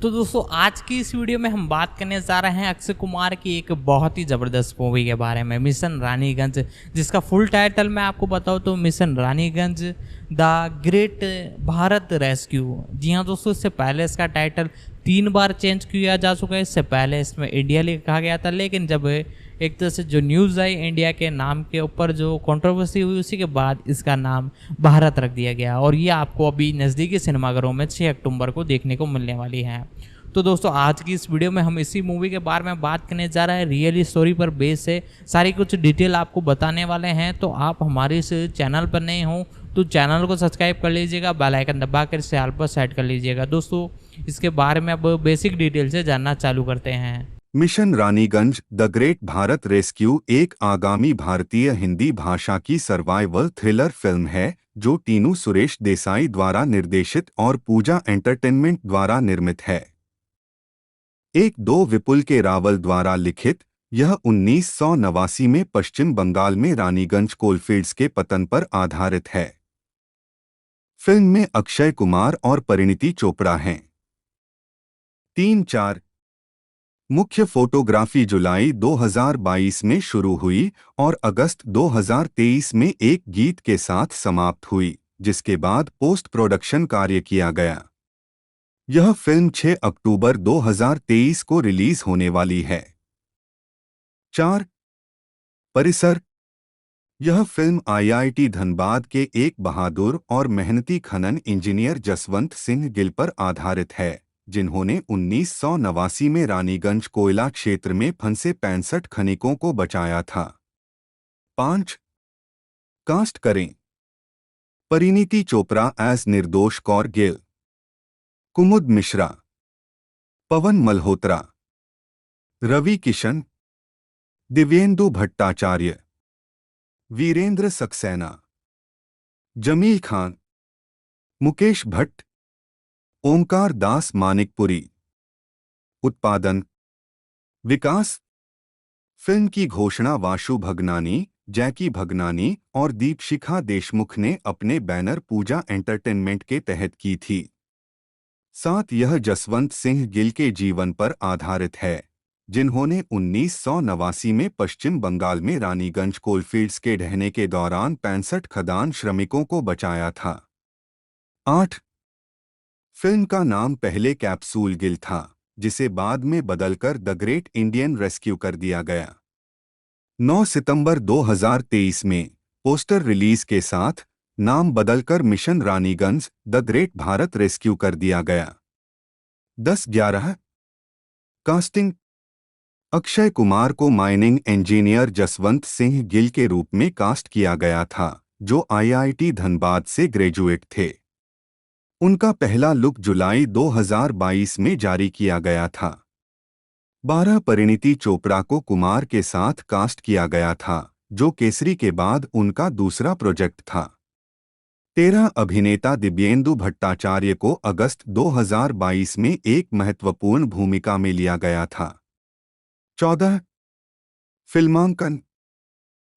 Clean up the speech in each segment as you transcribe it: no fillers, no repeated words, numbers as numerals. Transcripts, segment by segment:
तो दोस्तों आज की इस वीडियो में हम बात करने जा रहे हैं अक्षय कुमार की एक बहुत ही ज़बरदस्त मूवी के बारे में, मिशन रानीगंज, जिसका फुल टाइटल मैं आपको बताऊं तो mission Raniganj the great Bharat rescue. जी हाँ दोस्तों, इससे पहले इसका टाइटल 3 बार चेंज किया जा चुका है। इससे पहले इसमें इंडिया लिखा गया था, लेकिन जब एक तरह से जो न्यूज़ आई इंडिया के नाम के ऊपर जो कंट्रोवर्सी हुई, उसी के बाद इसका नाम भारत रख दिया गया और ये आपको अभी नज़दीकी सिनेमाघरों में 6 अक्टूबर को देखने को मिलने वाली है। तो दोस्तों आज की इस वीडियो में हम इसी मूवी के बारे में बात करने जा रहे हैं। रियल स्टोरी पर बेस है, सारी कुछ डिटेल आपको बताने वाले हैं। तो आप हमारे इस चैनल पर नए हो तो चैनल को सब्सक्राइब कर लीजिएगा, बेल आइकन दबा कर इसे ऑल पर सेट कर लीजिएगा। दोस्तों इसके बारे में अब बेसिक डिटेल से जानना चालू करते हैं। Mission Raniganj the great Bharat rescue एक आगामी भारतीय हिंदी भाषा की सर्वाइवल थ्रिलर फिल्म है जो टीनू सुरेश देसाई द्वारा निर्देशित और पूजा एंटरटेनमेंट द्वारा निर्मित है। एक दो विपुल के रावल द्वारा लिखित यह 1989 में पश्चिम बंगाल में रानीगंज कोलफील्ड्स के पतन पर आधारित है। फिल्म में अक्षय कुमार और परिणीति चोपड़ा हैं। 3-4 मुख्य फोटोग्राफी जुलाई 2022 में शुरू हुई और अगस्त 2023 में एक गीत के साथ समाप्त हुई, जिसके बाद पोस्ट प्रोडक्शन कार्य किया गया। यह फिल्म 6 अक्टूबर 2023 को रिलीज होने वाली है। 4 परिसर। यह फिल्म आईआईटी धनबाद के एक बहादुर और मेहनती खनन इंजीनियर जसवंत सिंह गिल पर आधारित है, जिन्होंने 1989 में रानीगंज कोयला क्षेत्र में फंसे 65 खनिकों को बचाया था। 5 कास्ट करें। परिणीति चोपड़ा एज निर्दोष कौर गिल, कुमुद मिश्रा, पवन मल्होत्रा, रवि किशन, दिव्येंदु भट्टाचार्य, वीरेंद्र सक्सेना, जमील खान, मुकेश भट्ट, ओंकार दास मानिकपुरी। उत्पादन विकास। फिल्म की घोषणा वाशु भगनानी, जैकी भगनानी और दीपशिखा देशमुख ने अपने बैनर पूजा एंटरटेनमेंट के तहत की थी। साथ यह जसवंत सिंह गिल के जीवन पर आधारित है, जिन्होंने 1989 में पश्चिम बंगाल में रानीगंज कोलफील्ड्स के ढहने के दौरान 65 खदान श्रमिकों को बचाया था। 8 फिल्म का नाम पहले कैप्सूल गिल था, जिसे बाद में बदलकर द ग्रेट इंडियन रेस्क्यू कर दिया गया। 9 सितंबर 2023 में पोस्टर रिलीज के साथ नाम बदलकर mission Raniganj the great Bharat rescue कर दिया गया। 10-11 कास्टिंग। अक्षय कुमार को माइनिंग इंजीनियर जसवंत सिंह गिल के रूप में कास्ट किया गया था, जो आईआईटी धनबाद से ग्रेजुएट थे। उनका पहला लुक जुलाई 2022 में जारी किया गया था। 12 परिणीति चोपड़ा को कुमार के साथ कास्ट किया गया था, जो केसरी के बाद उनका दूसरा प्रोजेक्ट था। 13 अभिनेता दिव्येंदु भट्टाचार्य को अगस्त 2022 में एक महत्वपूर्ण भूमिका में लिया गया था। 14 फिल्मांकन।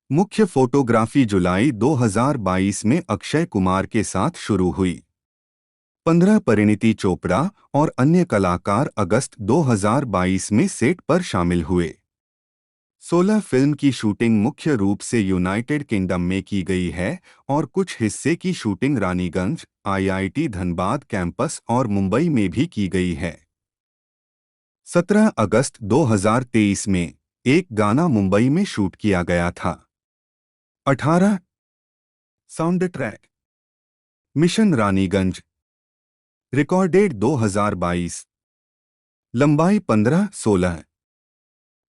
मुख्य फोटोग्राफी जुलाई 2022 में अक्षय कुमार के साथ शुरू हुई। 15 परिणीति चोपड़ा और अन्य कलाकार अगस्त 2022 में सेट पर शामिल हुए। 16 फिल्म की शूटिंग मुख्य रूप से यूनाइटेड किंगडम में की गई है और कुछ हिस्से की shooting Raniganj, IIT Dhanbad campus और मुंबई में भी की गई है। 17 अगस्त 2023 में एक गाना मुंबई में शूट किया गया था। 18 sound track. Mission Raniganj recorded 2022। लंबाई 15-16।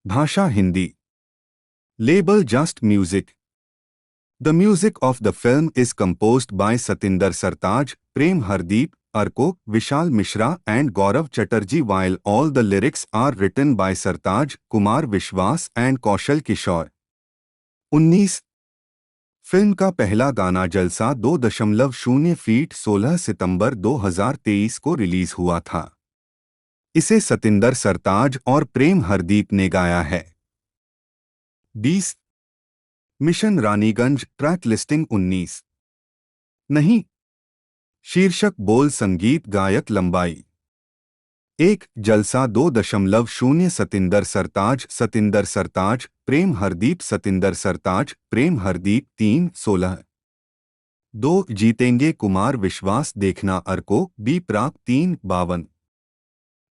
भाषा Hindi. Label Just Music. The music of the film is composed by Satinder Sartaaj, Prem Hardeep, Arko, Vishal Mishra and Gaurav Chatterjee, while all the lyrics are written by Sartaaj, Kumar Vishwas and Kaushal Kishore. 19 film का पहला गाना जलसा 2.0 feet 16 सितंबर 2023 को release हुआ था। इसे सतिंदर सरताज और प्रेम हरदीप ने गाया है। 20 मिशन रानीगंज ट्रैक लिस्टिंग 19 नहीं। शीर्षक बोल संगीत गायक लंबाई एक जलसा 2.0 सतिंदर सरताज प्रेम हरदीप 3 16 2 जीतेंगे कुमार विश्वास देखना अर्को बी प्राक 3 52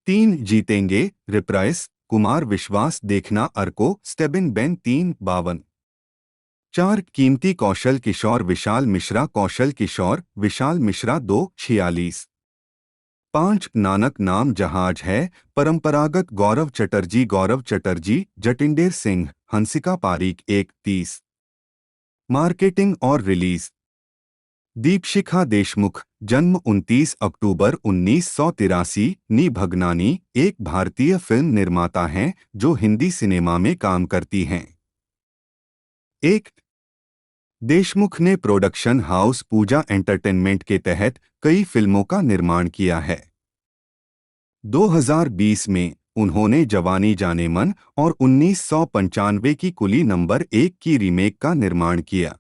3 जीतेंगे रिप्राइस कुमार विश्वास देखना अर्को स्टेबिन बेन 3 52 4 कीमती कौशल किशोर विशाल मिश्रा 2 46 5 नानक नाम जहाज है परंपरागत गौरव चटर्जी जटिंदेर सिंह हंसिका पारीक 1 30 मार्केटिंग और रिलीज दीपशिखा देशमुख जन्म 29 अक्टूबर 1983 नी भगनानी एक भारतीय फिल्म निर्माता हैं जो हिंदी सिनेमा में काम करती हैं। एक देशमुख ने प्रोडक्शन हाउस पूजा एंटरटेनमेंट के तहत कई फिल्मों का निर्माण किया है। 2020 में उन्होंने जवानी जाने मन और 1995 की कुली नंबर 1 की रीमेक का निर्माण किया।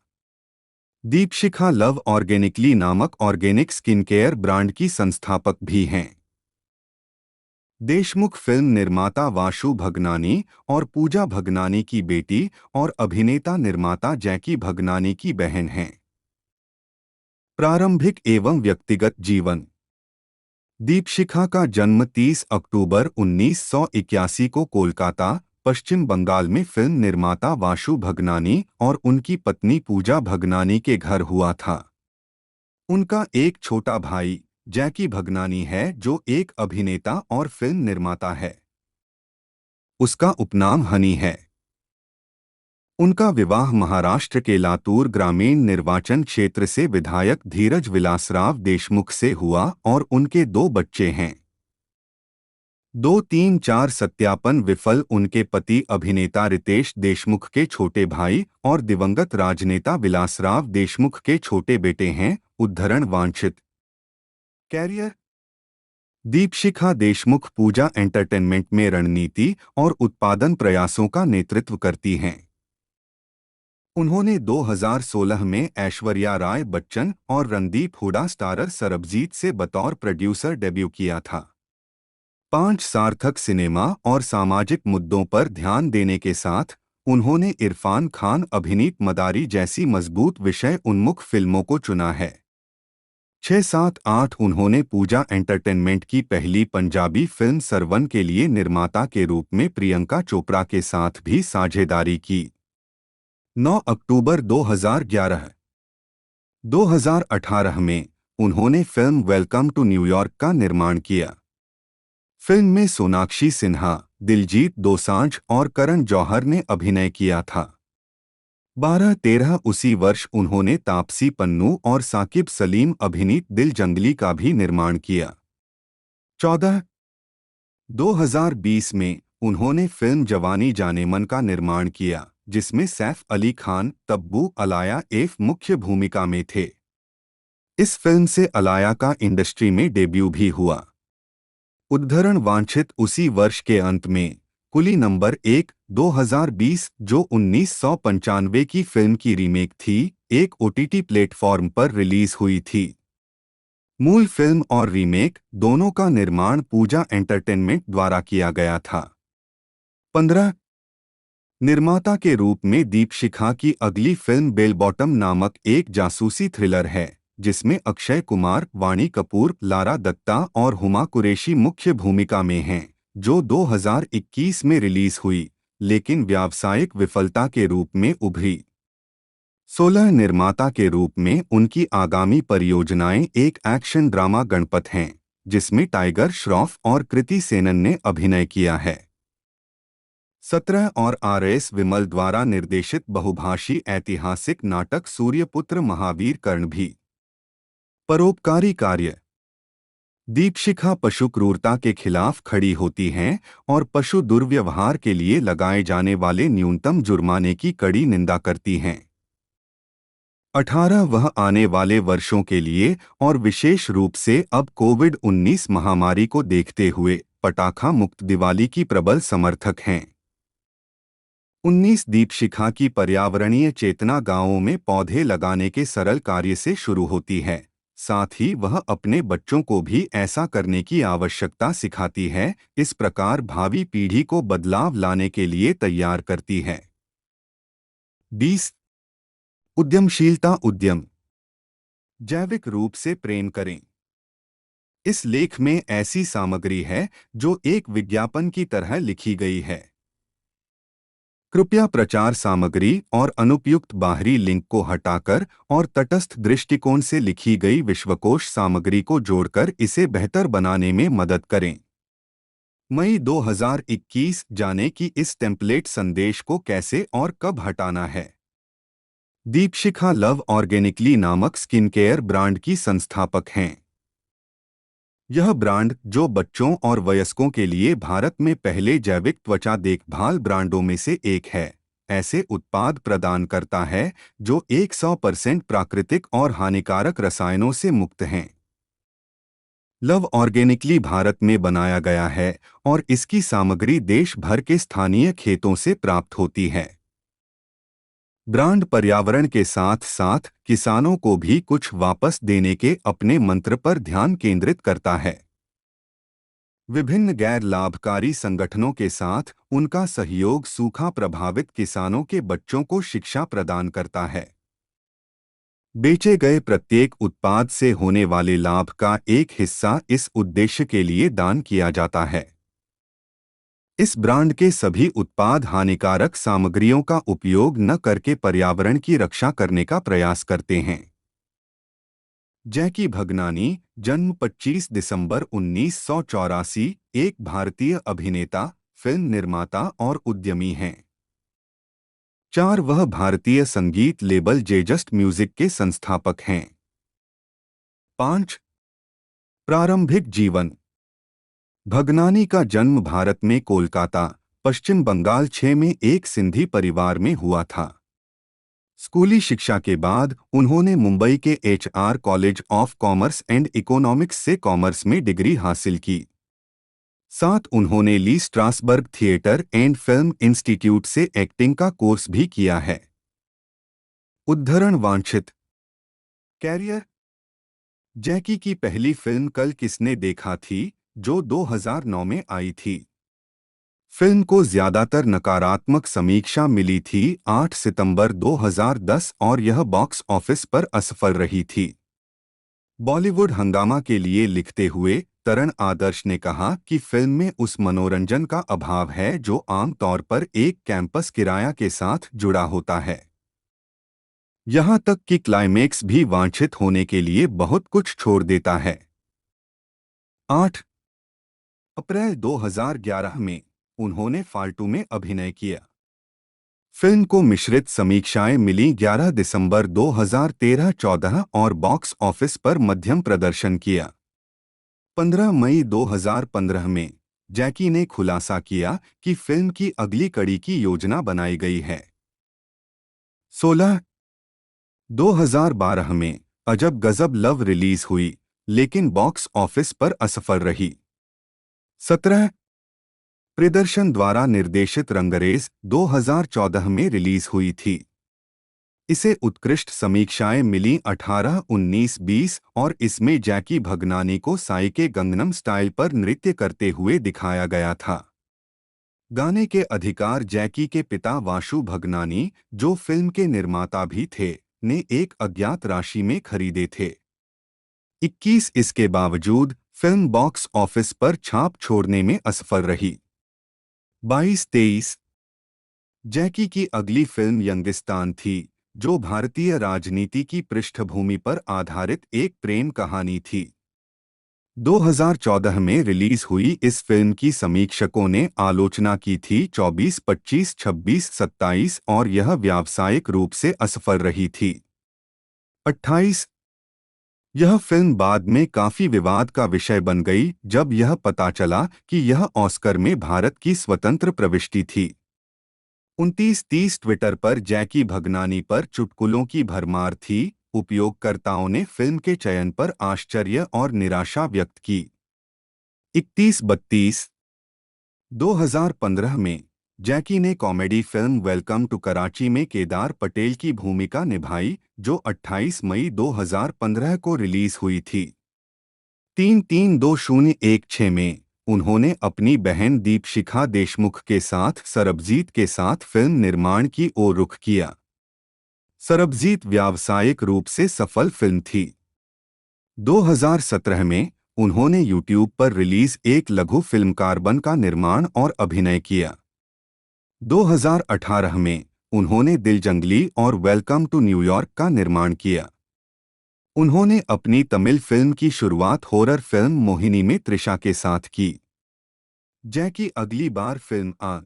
दीपशिखा लव ऑर्गेनिकली नामक ऑर्गेनिक स्किन केयर ब्रांड की संस्थापक भी हैं। देशमुख फिल्म निर्माता वाशु भगनानी और पूजा भगनानी की बेटी और अभिनेता निर्माता जैकी भगनानी की बहन हैं। प्रारंभिक एवं व्यक्तिगत जीवन दीपशिखा का जन्म 30 अक्टूबर 1981 को कोलकाता, पश्चिम बंगाल में फिल्म निर्माता वाशु भगनानी और उनकी पत्नी पूजा भगनानी के घर हुआ था। उनका एक छोटा भाई जैकी भगनानी है जो एक अभिनेता और फिल्म निर्माता है। उसका उपनाम हनी है। उनका विवाह महाराष्ट्र के लातूर ग्रामीण निर्वाचन क्षेत्र से विधायक धीरज विलासराव देशमुख से हुआ और उनके 2 बच्चे हैं। 2-3-4 सत्यापन विफल उनके पति अभिनेता रितेश देशमुख के छोटे भाई और दिवंगत राजनेता विलासराव देशमुख के छोटे बेटे हैं। उद्धरण वांछित कैरियर दीपशिखा देशमुख पूजा एंटरटेनमेंट में रणनीति और उत्पादन प्रयासों का नेतृत्व करती हैं। उन्होंने 2016 में ऐश्वर्या राय बच्चन और रणदीप हुडा स्टारर सरबजीत से बतौर प्रोड्यूसर डेब्यू किया था। 5 सार्थक सिनेमा और सामाजिक मुद्दों पर ध्यान देने के साथ उन्होंने इरफान खान अभिनीत मदारी जैसी मजबूत विषय उन्मुख फिल्मों को चुना है। 6-7-8 उन्होंने पूजा एंटरटेनमेंट की पहली पंजाबी फिल्म सरवन के लिए निर्माता के रूप में प्रियंका चोपड़ा के साथ भी साझेदारी की। 9 अक्टूबर 2011 2018 में उन्होंने फिल्म वेलकम टू न्यूयॉर्क का निर्माण किया। फिल्म में सोनाक्षी सिन्हा, दिलजीत दोसांझ और करण जौहर ने अभिनय किया था। 12-13 उसी वर्ष उन्होंने तापसी पन्नू और साकिब सलीम अभिनीत दिल जंगली का भी निर्माण किया। 14 2020 में उन्होंने फिल्म जवानी जाने मन का निर्माण किया जिसमें सैफ अली खान, तब्बू अलाया एफ मुख्य भूमिका में थे। इस फिल्म से अलाया का इंडस्ट्री में डेब्यू भी हुआ। उद्धरण वांछित उसी वर्ष के अंत में कुली नंबर 1 2020 जो 1995 की फिल्म की रीमेक थी, एक OTT प्लेटफॉर्म पर रिलीज हुई थी। मूल फिल्म और रीमेक दोनों का निर्माण पूजा एंटरटेनमेंट द्वारा किया गया था। 15 निर्माता के रूप में दीपशिखा की अगली फिल्म बेल बॉटम नामक एक जासूसी थ्रिलर है जिसमें अक्षय कुमार, वाणी कपूर, लारा दत्ता और हुमा कुरैशी मुख्य भूमिका में हैं, जो 2021 में रिलीज हुई लेकिन व्यावसायिक विफलता के रूप में उभरी। 16 निर्माता के रूप में उनकी आगामी परियोजनाएं एक एक्शन ड्रामा गणपत हैं जिसमें टाइगर श्रॉफ और कृति सेनन ने अभिनय किया है। 17 और RS विमल द्वारा निर्देशित बहुभाषी ऐतिहासिक नाटक सूर्यपुत्र महावीर कर्ण भी। परोपकारी कार्य दीपशिखा पशु क्रूरता के खिलाफ खड़ी होती हैं और पशु दुर्व्यवहार के लिए लगाए जाने वाले न्यूनतम जुर्माने की कड़ी निंदा करती हैं। 18 वह आने वाले वर्षों के लिए और विशेष रूप से अब कोविड-19 महामारी को देखते हुए पटाखा मुक्त दिवाली की प्रबल समर्थक हैं। 19 दीपशिखा की पर्यावरणीय चेतना गांवों में पौधे लगाने के सरल कार्य से शुरू होती है साथ ही वह अपने बच्चों को भी ऐसा करने की आवश्यकता सिखाती है। इस प्रकार भावी पीढ़ी को बदलाव लाने के लिए तैयार करती है। 20 उद्यमशीलता उद्यम जैविक रूप से प्रेम करें। इस लेख में ऐसी सामग्री है जो एक विज्ञापन की तरह लिखी गई है। कृपया प्रचार सामग्री और अनुपयुक्त बाहरी लिंक को हटाकर और तटस्थ दृष्टिकोण से लिखी गई विश्वकोश सामग्री को जोड़कर इसे बेहतर बनाने में मदद करें। मई 2021 जाने कि इस टेम्पलेट संदेश को कैसे और कब हटाना है। दीपशिखा लव ऑर्गेनिकली नामक स्किनकेयर ब्रांड की संस्थापक हैं। यह ब्रांड, जो बच्चों और वयस्कों के लिए भारत में पहले जैविक त्वचा देखभाल ब्रांडों में से एक है, ऐसे उत्पाद प्रदान करता है जो 100% प्राकृतिक और हानिकारक रसायनों से मुक्त हैं। लव ऑर्गेनिकली भारत में बनाया गया है और इसकी सामग्री देश भर के स्थानीय खेतों से प्राप्त होती है। ब्रांड पर्यावरण के साथ साथ किसानों को भी कुछ वापस देने के अपने मंत्र पर ध्यान केंद्रित करता है। विभिन्न गैर लाभकारी संगठनों के साथ उनका सहयोग सूखा प्रभावित किसानों के बच्चों को शिक्षा प्रदान करता है। बेचे गए प्रत्येक उत्पाद से होने वाले लाभ का एक हिस्सा इस उद्देश्य के लिए दान किया जाता है। इस ब्रांड के सभी उत्पाद हानिकारक सामग्रियों का उपयोग न करके पर्यावरण की रक्षा करने का प्रयास करते हैं। जैकी भगनानी, जन्म 25 दिसंबर 1984, एक भारतीय अभिनेता, फिल्म निर्माता और उद्यमी हैं। 4 वह भारतीय संगीत लेबल जेजस्ट म्यूजिक के संस्थापक हैं। 5 प्रारंभिक जीवन भगनानी का जन्म भारत में कोलकाता, पश्चिम बंगाल 6 में एक सिंधी परिवार में हुआ था। स्कूली शिक्षा के बाद उन्होंने मुंबई के HR college of commerce and economics से कॉमर्स में डिग्री हासिल की। साथ उन्होंने Lee Strasberg theatre and film institute से एक्टिंग का कोर्स भी किया है। उद्धरण वांछित कैरियर जैकी की पहली फिल्म कल किसने देखा थी, जो 2009 में आई थी। फिल्म को ज्यादातर नकारात्मक समीक्षा मिली थी 8 सितंबर 2010 और यह बॉक्स ऑफिस पर असफल रही थी। बॉलीवुड हंगामा के लिए लिखते हुए तरण आदर्श ने कहा कि फिल्म में उस मनोरंजन का अभाव है जो आमतौर पर एक कैंपस किराया के साथ जुड़ा होता है। यहां तक कि क्लाइमेक्स भी वांछित होने के लिए बहुत कुछ छोड़ देता है। 8 अप्रैल 2011 में उन्होंने फाल्टू में अभिनय किया। फिल्म को मिश्रित समीक्षाएं मिली। 11 दिसंबर 2013-14 और बॉक्स ऑफिस पर मध्यम प्रदर्शन किया। 15 मई 2015 में जैकी ने खुलासा किया कि फिल्म की अगली कड़ी की योजना बनाई गई है। 16 2012 में अजब गजब लव रिलीज हुई, लेकिन बॉक्स ऑफिस पर असफल रही। 17 प्रदर्शन द्वारा निर्देशित रंगरेज 2014 में रिलीज हुई थी। इसे उत्कृष्ट समीक्षाएं मिली। 18, 19, 20 और इसमें जैकी भगनानी को साई के गंगनम स्टाइल पर नृत्य करते हुए दिखाया गया था। गाने के अधिकार जैकी के पिता वाशु भगनानी, जो फिल्म के निर्माता भी थे, ने एक अज्ञात राशि में खरीदे थे। 21 इसके बावजूद फिल्म बॉक्स ऑफिस पर छाप छोड़ने में असफल रही। 22-23 जैकी की अगली फिल्म यंगिस्तान थी, जो भारतीय राजनीति की पृष्ठभूमि पर आधारित एक प्रेम कहानी थी। 2014 में रिलीज हुई इस फिल्म की समीक्षकों ने आलोचना की थी। 24, 25, 26, 27 और यह व्यावसायिक रूप से असफल रही थी। 28 यह फिल्म बाद में काफी विवाद का विषय बन गई जब यह पता चला कि यह ऑस्कर में भारत की स्वतंत्र प्रविष्टि थी। 29-30 ट्विटर पर जैकी भगनानी पर चुटकुलों की भरमार थी। उपयोगकर्ताओं ने फिल्म के चयन पर आश्चर्य और निराशा व्यक्त की। 31-32 2015 में जैकी ने comedy film welcome to Karachi में केदार पटेल की भूमिका निभाई, जो 28 मई 2015 को रिलीज हुई थी। 3-3-2-0-1-6 में उन्होंने अपनी बहन दीपशिखा देशमुख के साथ सरबजीत के साथ फिल्म निर्माण की ओर रुख किया। सरबजीत व्यावसायिक रूप से सफल फिल्म थी। 2017 में उन्होंने यूट्यूब पर रिलीज एक लघु फिल्म कार्बन का निर्माण और अभिनय किया। 2018 में उन्होंने दिल जंगली और वेलकम टू न्यूयॉर्क का निर्माण किया। उन्होंने अपनी तमिल फिल्म की शुरुआत हॉरर फिल्म मोहिनी में त्रिशा के साथ की। जैकी अगली बार फिल्म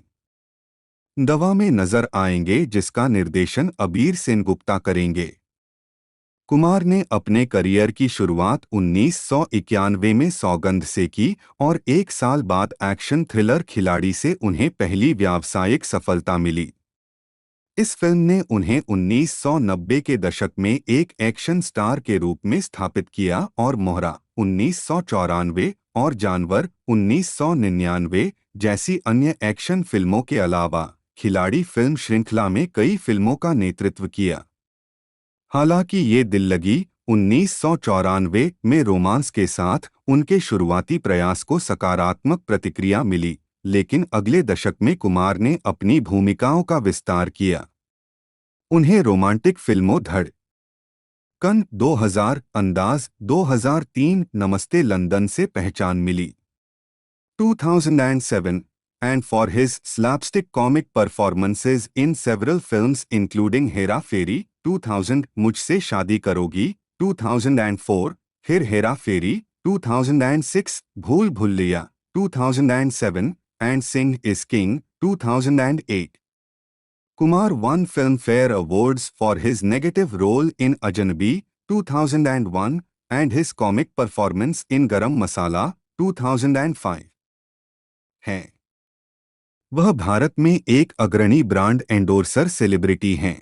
दवा में नजर आएंगे, जिसका निर्देशन अबीर सेन गुप्ता करेंगे। कुमार ने अपने करियर की शुरुआत 1991 में सौगंध से की और एक साल बाद एक्शन थ्रिलर खिलाड़ी से उन्हें पहली व्यावसायिक सफलता मिली। इस फिल्म ने उन्हें 1990 के दशक में एक एक्शन स्टार के रूप में स्थापित किया और मोहरा 1994 और जानवर 1999 जैसी अन्य एक्शन फिल्मों के अलावा खिलाड़ी फिल्म श्रृंखला में कई फिल्मों का नेतृत्व किया। हालांकि ये दिल लगी 1994 में रोमांस के साथ उनके शुरुआती प्रयास को सकारात्मक प्रतिक्रिया मिली, लेकिन अगले दशक में कुमार ने अपनी भूमिकाओं का विस्तार किया। उन्हें रोमांटिक फिल्मों धड़कन 2000, अंदाज 2003, नमस्ते लंदन से पहचान मिली। 2007 and for his slapstick comic performances in several films including Hera फेरी 2000, मुझसे शादी करोगी 2004, फिर हेरा फेरी 2006, भूल Bhulaiyaa 2007 and Singh is King 2008. Kumar won Filmfare Awards for his negative role in Ajnabi 2001 and his comic performance in Garam Masala 2005 है। वह भारत में एक अग्रणी ब्रांड एंडोर्सर सेलिब्रिटी हैं।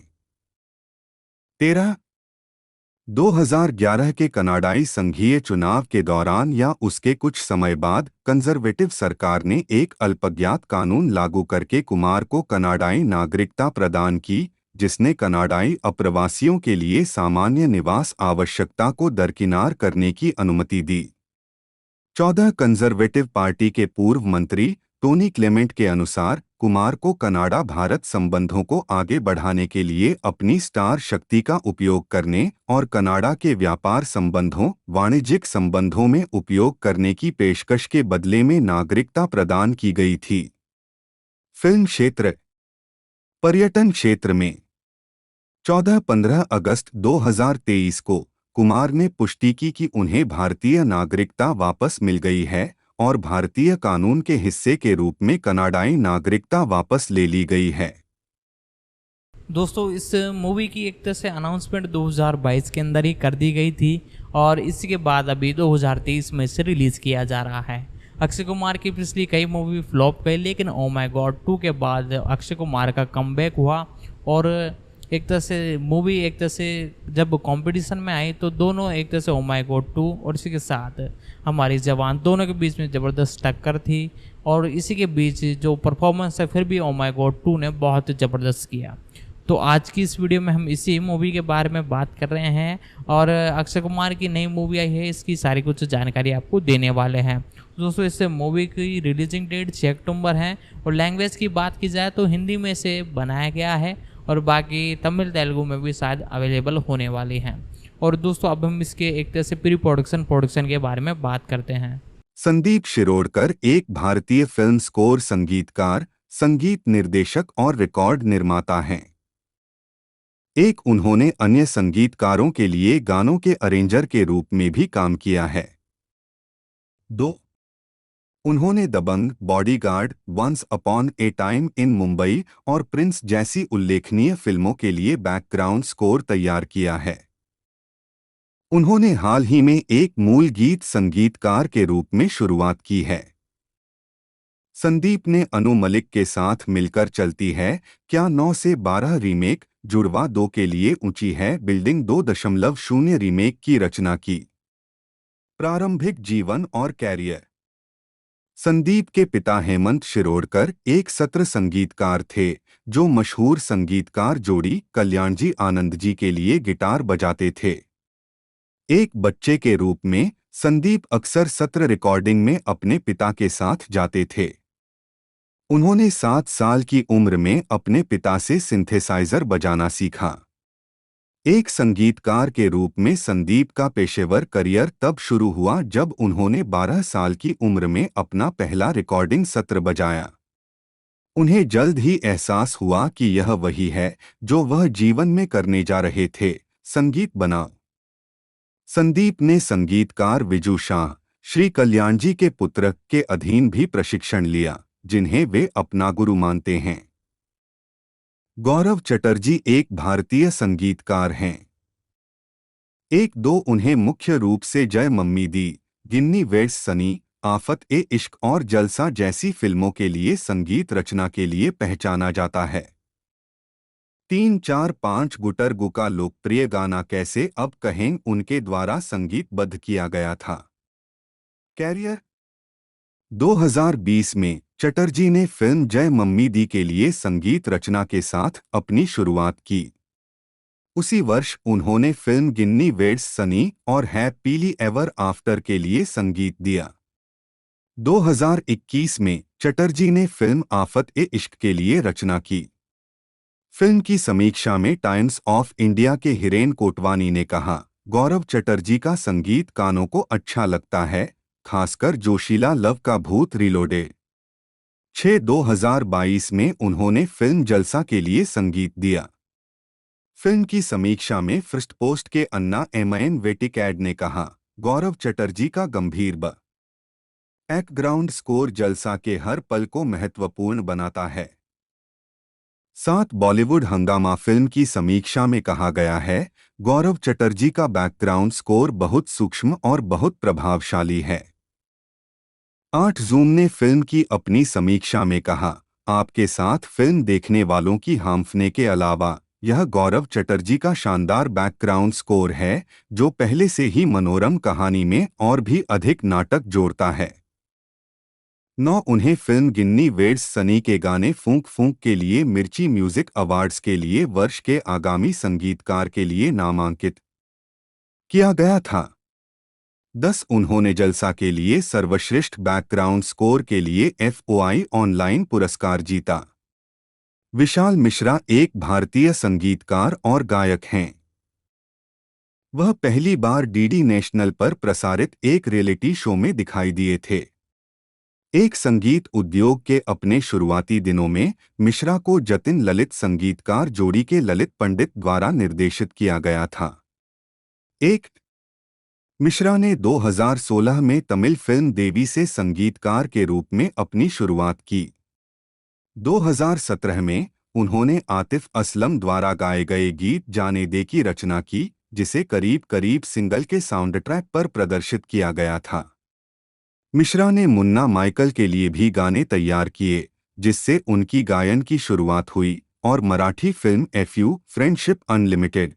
2011 के कनाडाई संघीय चुनाव के दौरान या उसके कुछ समय बाद कंजर्वेटिव सरकार ने एक अल्पज्ञात कानून लागू करके कुमार को कनाडाई नागरिकता प्रदान की, जिसने कनाडाई अप्रवासियों के लिए सामान्य निवास आवश्यकता को दरकिनार करने की अनुमति दी। 14 कंजर्वेटिव पार्टी के पूर्व मंत्री टोनी क्लेमेंट के अनुसार कुमार को कनाडा भारत संबंधों को आगे बढ़ाने के लिए अपनी स्टार शक्ति का उपयोग करने और कनाडा के व्यापार संबंधों, वाणिज्यिक संबंधों में उपयोग करने की पेशकश के बदले में नागरिकता प्रदान की गई थी। फिल्म क्षेत्र, पर्यटन क्षेत्र में 14-15 अगस्त 2023 को कुमार ने पुष्टि की कि उन्हें भारतीय नागरिकता वापस मिल गई है और भारतीय कानून के हिस्से के रूप में कनाडाई नागरिकता वापस ले ली गई है। दोस्तों, इस मूवी की एक तरह से अनाउंसमेंट 2022 के अंदर ही कर दी गई थी और इसके बाद अभी 2023 में से रिलीज़ किया जा रहा है। अक्षय कुमार की पिछली कई मूवी फ्लॉप गई, लेकिन ओ माय गॉड 2 के बाद अक्षय कुमार का कमबैक हुआ और एक तरह से मूवी एक तरह से जब कंपटीशन में आई तो दोनों एक तरह से ओ माय गॉड 2 और इसी के साथ हमारी जवान, दोनों के बीच में ज़बरदस्त टक्कर थी और इसी के बीच जो परफॉर्मेंस है फिर भी ओ माय गॉड 2 ने बहुत ज़बरदस्त किया। तो आज की इस वीडियो में हम इसी मूवी के बारे में बात कर रहे हैं और अक्षय कुमार की नई मूवी आई है, इसकी सारी कुछ जानकारी आपको देने वाले हैं। दोस्तों, इस मूवी की रिलीजिंग डेट 6 अक्टूबर है और लैंग्वेज की बात की जाए तो हिंदी में से बनाया गया है और बाकी तमिल तेलुगु में भी शायद अवेलेबल होने वाली हैं। और दोस्तों, अब हम इसके एक तरह से प्री प्रोडक्शन के बारे में बात करते हैं। संदीप शिरोडकर एक भारतीय फिल्म स्कोर संगीतकार, संगीत निर्देशक और रिकॉर्ड निर्माता हैं। उन्होंने अन्य संगीतकारों के लिए गानों के अरेंजर के रूप में भी काम किया है। 2. उन्होंने Dabangg, bodyguard, once upon a time in Mumbai और प्रिंस जैसी उल्लेखनीय फिल्मों के लिए बैकग्राउंड स्कोर तैयार किया है। उन्होंने हाल ही में एक मूल गीत संगीतकार के रूप में शुरुआत की है। संदीप ने अनु मलिक के साथ मिलकर चलती है क्या 9 से 12 रीमेक, जुड़वा 2 के लिए ऊंची है बिल्डिंग 2.0 रीमेक की रचना की। प्रारंभिक जीवन और कैरियर। संदीप के पिता हेमंत शिरोडकर एक सत्र संगीतकार थे जो मशहूर संगीतकार जोड़ी कल्याणजी आनंद जी के लिए गिटार बजाते थे। एक बच्चे के रूप में संदीप अक्सर सत्र रिकॉर्डिंग में अपने पिता के साथ जाते थे। उन्होंने 7 साल की उम्र में अपने पिता से सिंथेसाइजर बजाना सीखा। एक संगीतकार के रूप में संदीप का पेशेवर करियर तब शुरू हुआ जब उन्होंने 12 साल की उम्र में अपना पहला रिकॉर्डिंग सत्र बजाया। उन्हें जल्द ही एहसास हुआ कि यह वही है जो वह जीवन में करने जा रहे थे, संगीत बना। संदीप ने संगीतकार विजू शाह, श्री कल्याणजी के पुत्र के अधीन भी प्रशिक्षण लिया, जिन्हें वे अपना गुरु मानते हैं। गौरव चटर्जी एक भारतीय संगीतकार हैं। एक दो उन्हें मुख्य रूप से जय मम्मी दी, गिन्नी वेड्स सनी, आफत ए इश्क और जलसा जैसी फिल्मों के लिए संगीत रचना के लिए पहचाना जाता है। 3-4-5 गुटर गु का लोकप्रिय गाना कैसे अब कहें उनके द्वारा संगीतबद्ध किया गया था। कैरियर 2020 में चटर्जी ने फिल्म जय मम्मी दी के लिए संगीत रचना के साथ अपनी शुरुआत की। उसी वर्ष उन्होंने फिल्म गिन्नी वेड्स सनी और हैप्पीली एवर आफ्टर के लिए संगीत दिया। 2021 में चटर्जी ने फिल्म आफत ए इश्क के लिए रचना की। फिल्म की समीक्षा में टाइम्स ऑफ इंडिया के हिरेन कोटवानी ने कहा, गौरव चटर्जी का संगीत कानों को अच्छा लगता है, खासकर जोशीला लव का भूत रिलोडेड। 2022 में उन्होंने फिल्म जलसा के लिए संगीत दिया। फिल्म की समीक्षा में फर्स्ट पोस्ट के अन्ना एमएन वेटिकैड ने कहा, गौरव चटर्जी का गंभीर बैकग्राउंड स्कोर जलसा के हर पल को महत्वपूर्ण बनाता है। 7 बॉलीवुड हंगामा फिल्म की समीक्षा में कहा गया है, गौरव चटर्जी का बैकग्राउंड स्कोर बहुत सूक्ष्म और बहुत प्रभावशाली है। 8 जूम ने फिल्म की अपनी समीक्षा में कहा, आपके साथ फिल्म देखने वालों की हांफने के अलावा यह गौरव चटर्जी का शानदार बैकग्राउंड स्कोर है जो पहले से ही मनोरम कहानी में और भी अधिक नाटक जोड़ता है। 9 उन्हें फिल्म गिन्नी वेड्स सनी के गाने फूंक फूंक के लिए मिर्ची म्यूजिक अवार्ड्स के लिए वर्ष के आगामी संगीतकार के लिए नामांकित किया गया था। 10 उन्होंने जलसा के लिए सर्वश्रेष्ठ बैकग्राउंड स्कोर के लिए FOI ऑनलाइन पुरस्कार जीता। विशाल मिश्रा एक भारतीय संगीतकार और गायक हैं। वह पहली बार डीडी नेशनल पर प्रसारित एक रियलिटी शो में दिखाई दिए थे। एक संगीत उद्योग के अपने शुरुआती दिनों में मिश्रा को जतिन ललित संगीतकार जोड़ी के ललित पंडित द्वारा निर्देशित किया गया था। मिश्रा ने 2016 में तमिल फिल्म देवी से संगीतकार के रूप में अपनी शुरुआत की। 2017 में उन्होंने आतिफ असलम द्वारा गाए गए गीत जाने दे की रचना की, जिसे करीब करीब सिंगल के साउंड ट्रैक पर प्रदर्शित किया गया था। मिश्रा ने मुन्ना माइकल के लिए भी गाने तैयार किए, जिससे उनकी गायन की शुरुआत हुई, और Marathi film FU friendship unlimited.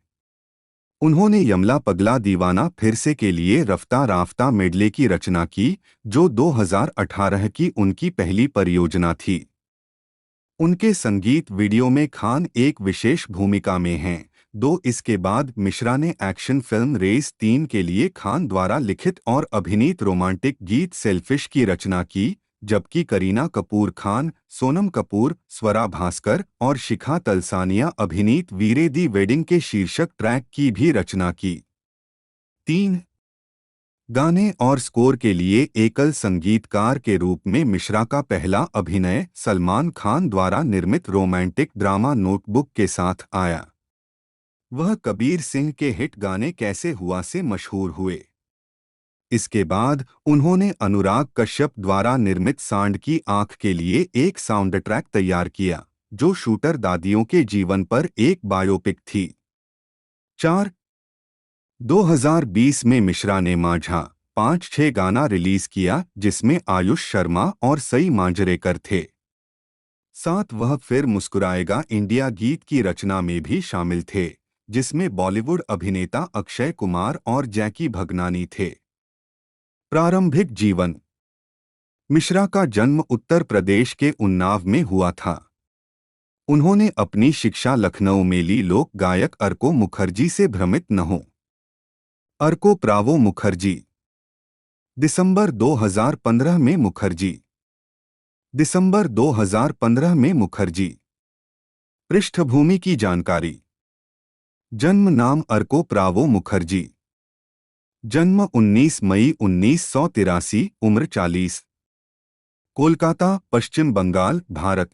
उन्होंने यमला पगला दीवाना फिर से के लिए रफ्ता राफ्ता मेडले की रचना की, जो 2018 की उनकी पहली परियोजना थी। उनके संगीत वीडियो में खान एक विशेष भूमिका में हैं। इसके बाद मिश्रा ने एक्शन फिल्म रेस 3 के लिए खान द्वारा लिखित और अभिनीत रोमांटिक गीत सेल्फिश की रचना की, जबकि करीना कपूर खान, सोनम कपूर, स्वरा भास्कर और शिखा तलसानिया अभिनीत वीरे दी वेडिंग के शीर्षक ट्रैक की भी रचना की। 3 गाने और स्कोर के लिए एकल संगीतकार के रूप में मिश्रा का पहला अभिनय सलमान खान द्वारा निर्मित रोमांटिक ड्रामा नोटबुक के साथ आया। वह कबीर सिंह के हिट गाने कैसे हुआ से मशहूर हुए। इसके बाद उन्होंने अनुराग कश्यप द्वारा निर्मित सांड की आंख के लिए एक साउंड ट्रैक तैयार किया, जो शूटर दादियों के जीवन पर एक बायोपिक थी। 4 2020 में मिश्रा ने माझा 5-6 गाना रिलीज किया, जिसमें आयुष शर्मा और सई मांजरेकर थे। 7 वह फिर मुस्कुराएगा इंडिया गीत की रचना में भी शामिल थे, जिसमें बॉलीवुड अभिनेता अक्षय कुमार और जैकी भगनानी थे। प्रारंभिक जीवन मिश्रा का जन्म उत्तर प्रदेश के उन्नाव में हुआ था। उन्होंने अपनी शिक्षा लखनऊ में ली। लोक गायक अर्को मुखर्जी से भ्रमित न हो। अर्को प्रावो मुखर्जी। दिसंबर 2015 में मुखर्जी। दिसंबर 2015 में मुखर्जी। पृष्ठभूमि की जानकारी। जन्म नाम अर्को प्रावो मुखर्जी। जन्म 19 मई 1983, उम्र 40। कोलकाता, पश्चिम बंगाल, भारत।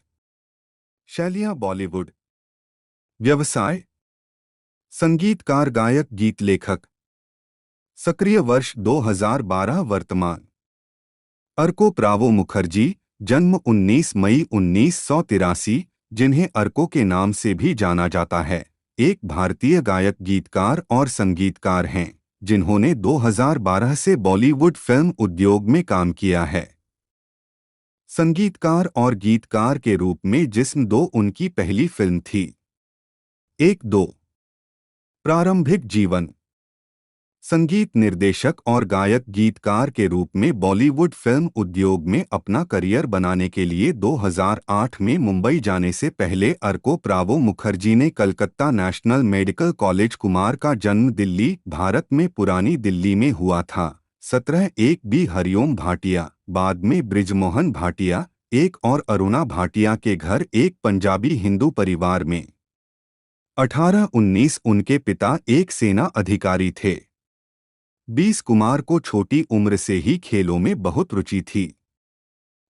शैलियाँ बॉलीवुड। व्यवसाय संगीतकार, गायक, गीत लेखक। सक्रिय वर्ष 2012। वर्तमान अर्को प्रावो मुखर्जी, जन्म 19 मई 1983, जिन्हें अर्को के नाम से भी जाना जाता है, एक भारतीय गायक, गीतकार और संगीतकार हैं जिन्होंने 2012 से बॉलीवुड फिल्म उद्योग में काम किया है। संगीतकार और गीतकार के रूप में जिस्म 2 उनकी पहली फिल्म थी। 1-2 प्रारंभिक जीवन। संगीत निर्देशक और गायक, गीतकार के रूप में बॉलीवुड फिल्म उद्योग में अपना करियर बनाने के लिए 2008 में मुंबई जाने से पहले अर्को प्रावो मुखर्जी ने Calcutta national medical college. Kumar का जन्म दिल्ली, भारत में पुरानी दिल्ली में हुआ था। 17 बी हरिओम भाटिया, बाद में ब्रिजमोहन भाटिया, एक और अरुणा भाटिया के घर एक पंजाबी हिंदू परिवार में। 18-19 उनके पिता एक सेना अधिकारी थे। 20 कुमार को छोटी उम्र से ही खेलों में बहुत रुचि थी।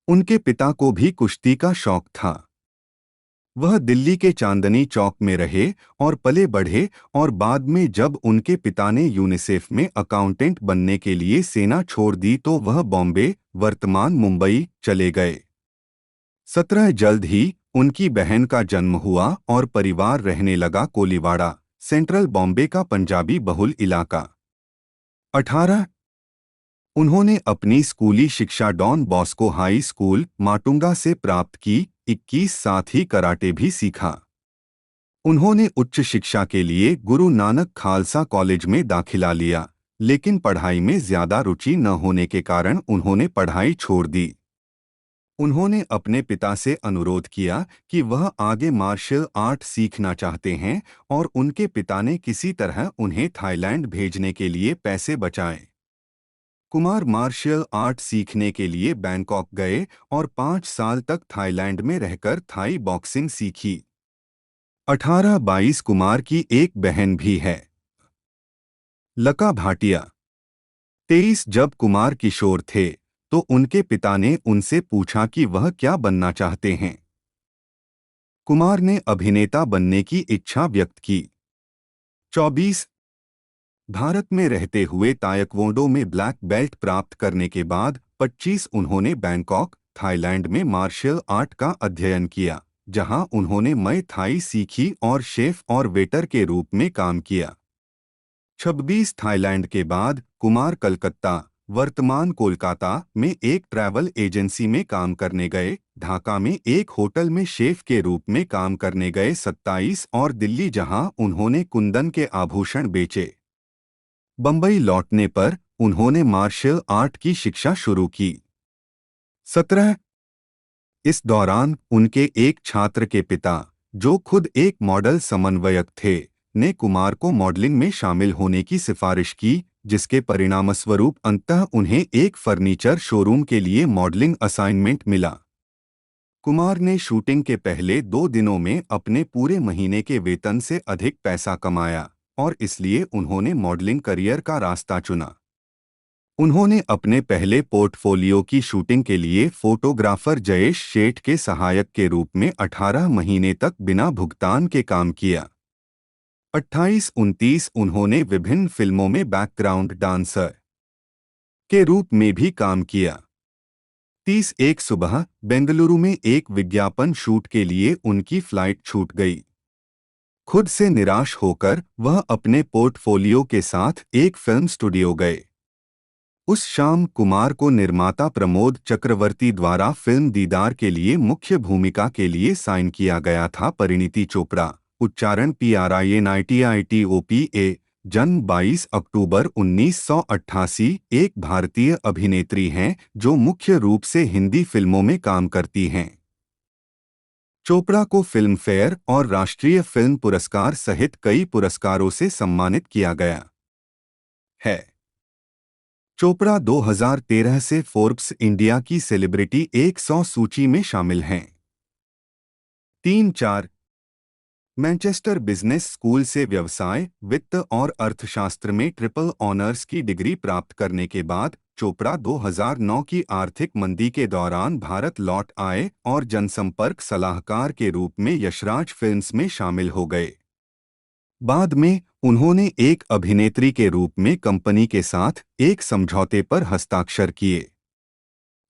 उनके पिता को भी कुश्ती का शौक था। वह दिल्ली के चांदनी चौक में रहे और पले बढ़े और बाद में जब उनके पिता ने यूनिसेफ में अकाउंटेंट बनने के लिए सेना छोड़ दी तो वह बॉम्बे, वर्तमान मुंबई, चले गए। 17 जल्द ही उनकी बहन का जन्म हुआ और परिवार रहने लगा कोलीवाड़ा, सेंट्रल बॉम्बे का पंजाबी बहुल इलाका। 18 उन्होंने अपनी स्कूली शिक्षा Don Bosco high school, Matunga से प्राप्त की। 21 साथ ही कराटे भी सीखा। उन्होंने उच्च शिक्षा के लिए गुरु नानक खालसा कॉलेज में दाखिला लिया, लेकिन पढ़ाई में ज्यादा रुचि न होने के कारण उन्होंने पढ़ाई छोड़ दी। उन्होंने अपने पिता से अनुरोध किया कि वह आगे मार्शल आर्ट सीखना चाहते हैं और उनके पिता ने किसी तरह उन्हें थाईलैंड भेजने के लिए पैसे बचाए। कुमार मार्शल आर्ट सीखने के लिए बैंकॉक गए और 5 साल तक थाईलैंड में रहकर थाई बॉक्सिंग सीखी। 18-22 कुमार की एक बहन भी है, लका भाटिया। 23 जब कुमार किशोर थे तो उनके पिता ने उनसे पूछा कि वह क्या बनना चाहते हैं। कुमार ने अभिनेता बनने की इच्छा व्यक्त की। 24 भारत में रहते हुए तायक्वोंडो में ब्लैक बेल्ट प्राप्त करने के बाद 25 उन्होंने बैंकॉक, थाईलैंड में मार्शल आर्ट का अध्ययन किया, जहां उन्होंने मय थाई सीखी और शेफ और वेटर के रूप में काम किया। 26 थाईलैंड के बाद कुमार कलकत्ता, वर्तमान कोलकाता में एक ट्रैवल एजेंसी में काम करने गए, ढाका में एक होटल में शेफ के रूप में काम करने गए। 27 और दिल्ली, जहां उन्होंने कुंदन के आभूषण बेचे। बंबई लौटने पर उन्होंने मार्शल आर्ट की शिक्षा शुरू की। 17 इस दौरान उनके एक छात्र के पिता, जो खुद एक मॉडल समन्वयक थे, ने कुमार को मॉडलिंग में शामिल होने की सिफारिश की, जिसके परिणामस्वरूप अंततः उन्हें एक फर्नीचर शोरूम के लिए मॉडलिंग असाइनमेंट मिला। कुमार ने शूटिंग के पहले 2 दिनों में अपने पूरे महीने के वेतन से अधिक पैसा कमाया और इसलिए उन्होंने मॉडलिंग करियर का रास्ता चुना। उन्होंने अपने पहले पोर्टफोलियो की शूटिंग के लिए फोटोग्राफर जयेश शेठ के सहायक के रूप में 18 महीने तक बिना भुगतान के काम किया। 28-29 उन्होंने विभिन्न फिल्मों में बैकग्राउंड डांसर के रूप में भी काम किया। 30 एक सुबह बेंगलुरु में एक विज्ञापन शूट के लिए उनकी फ्लाइट छूट गई। खुद से निराश होकर वह अपने पोर्टफोलियो के साथ एक फिल्म स्टूडियो गए। उस शाम कुमार को निर्माता प्रमोद चक्रवर्ती द्वारा फिल्म दीदार के लिए मुख्य भूमिका के लिए साइन किया गया था। परिणीति चोपड़ा, उच्चारण PRINITITOPA, जन्म 22 अक्टूबर 1988, एक भारतीय अभिनेत्री हैं जो मुख्य रूप से हिंदी फिल्मों में काम करती हैं। चोपड़ा को फिल्म फेयर और राष्ट्रीय फिल्म पुरस्कार सहित कई पुरस्कारों से सम्मानित किया गया है। चोपड़ा 2013 से फोर्ब्स इंडिया की सेलिब्रिटी 100 सूची में शामिल हैं। 3-4 मैनचेस्टर बिजनेस स्कूल से व्यवसाय, वित्त और अर्थशास्त्र में ट्रिपल ऑनर्स की डिग्री प्राप्त करने के बाद चोपड़ा 2009 की आर्थिक मंदी के दौरान भारत लौट आए और जनसंपर्क सलाहकार के रूप में यशराज फिल्म्स में शामिल हो गए। बाद में उन्होंने एक अभिनेत्री के रूप में कंपनी के साथ एक समझौते पर हस्ताक्षर किए।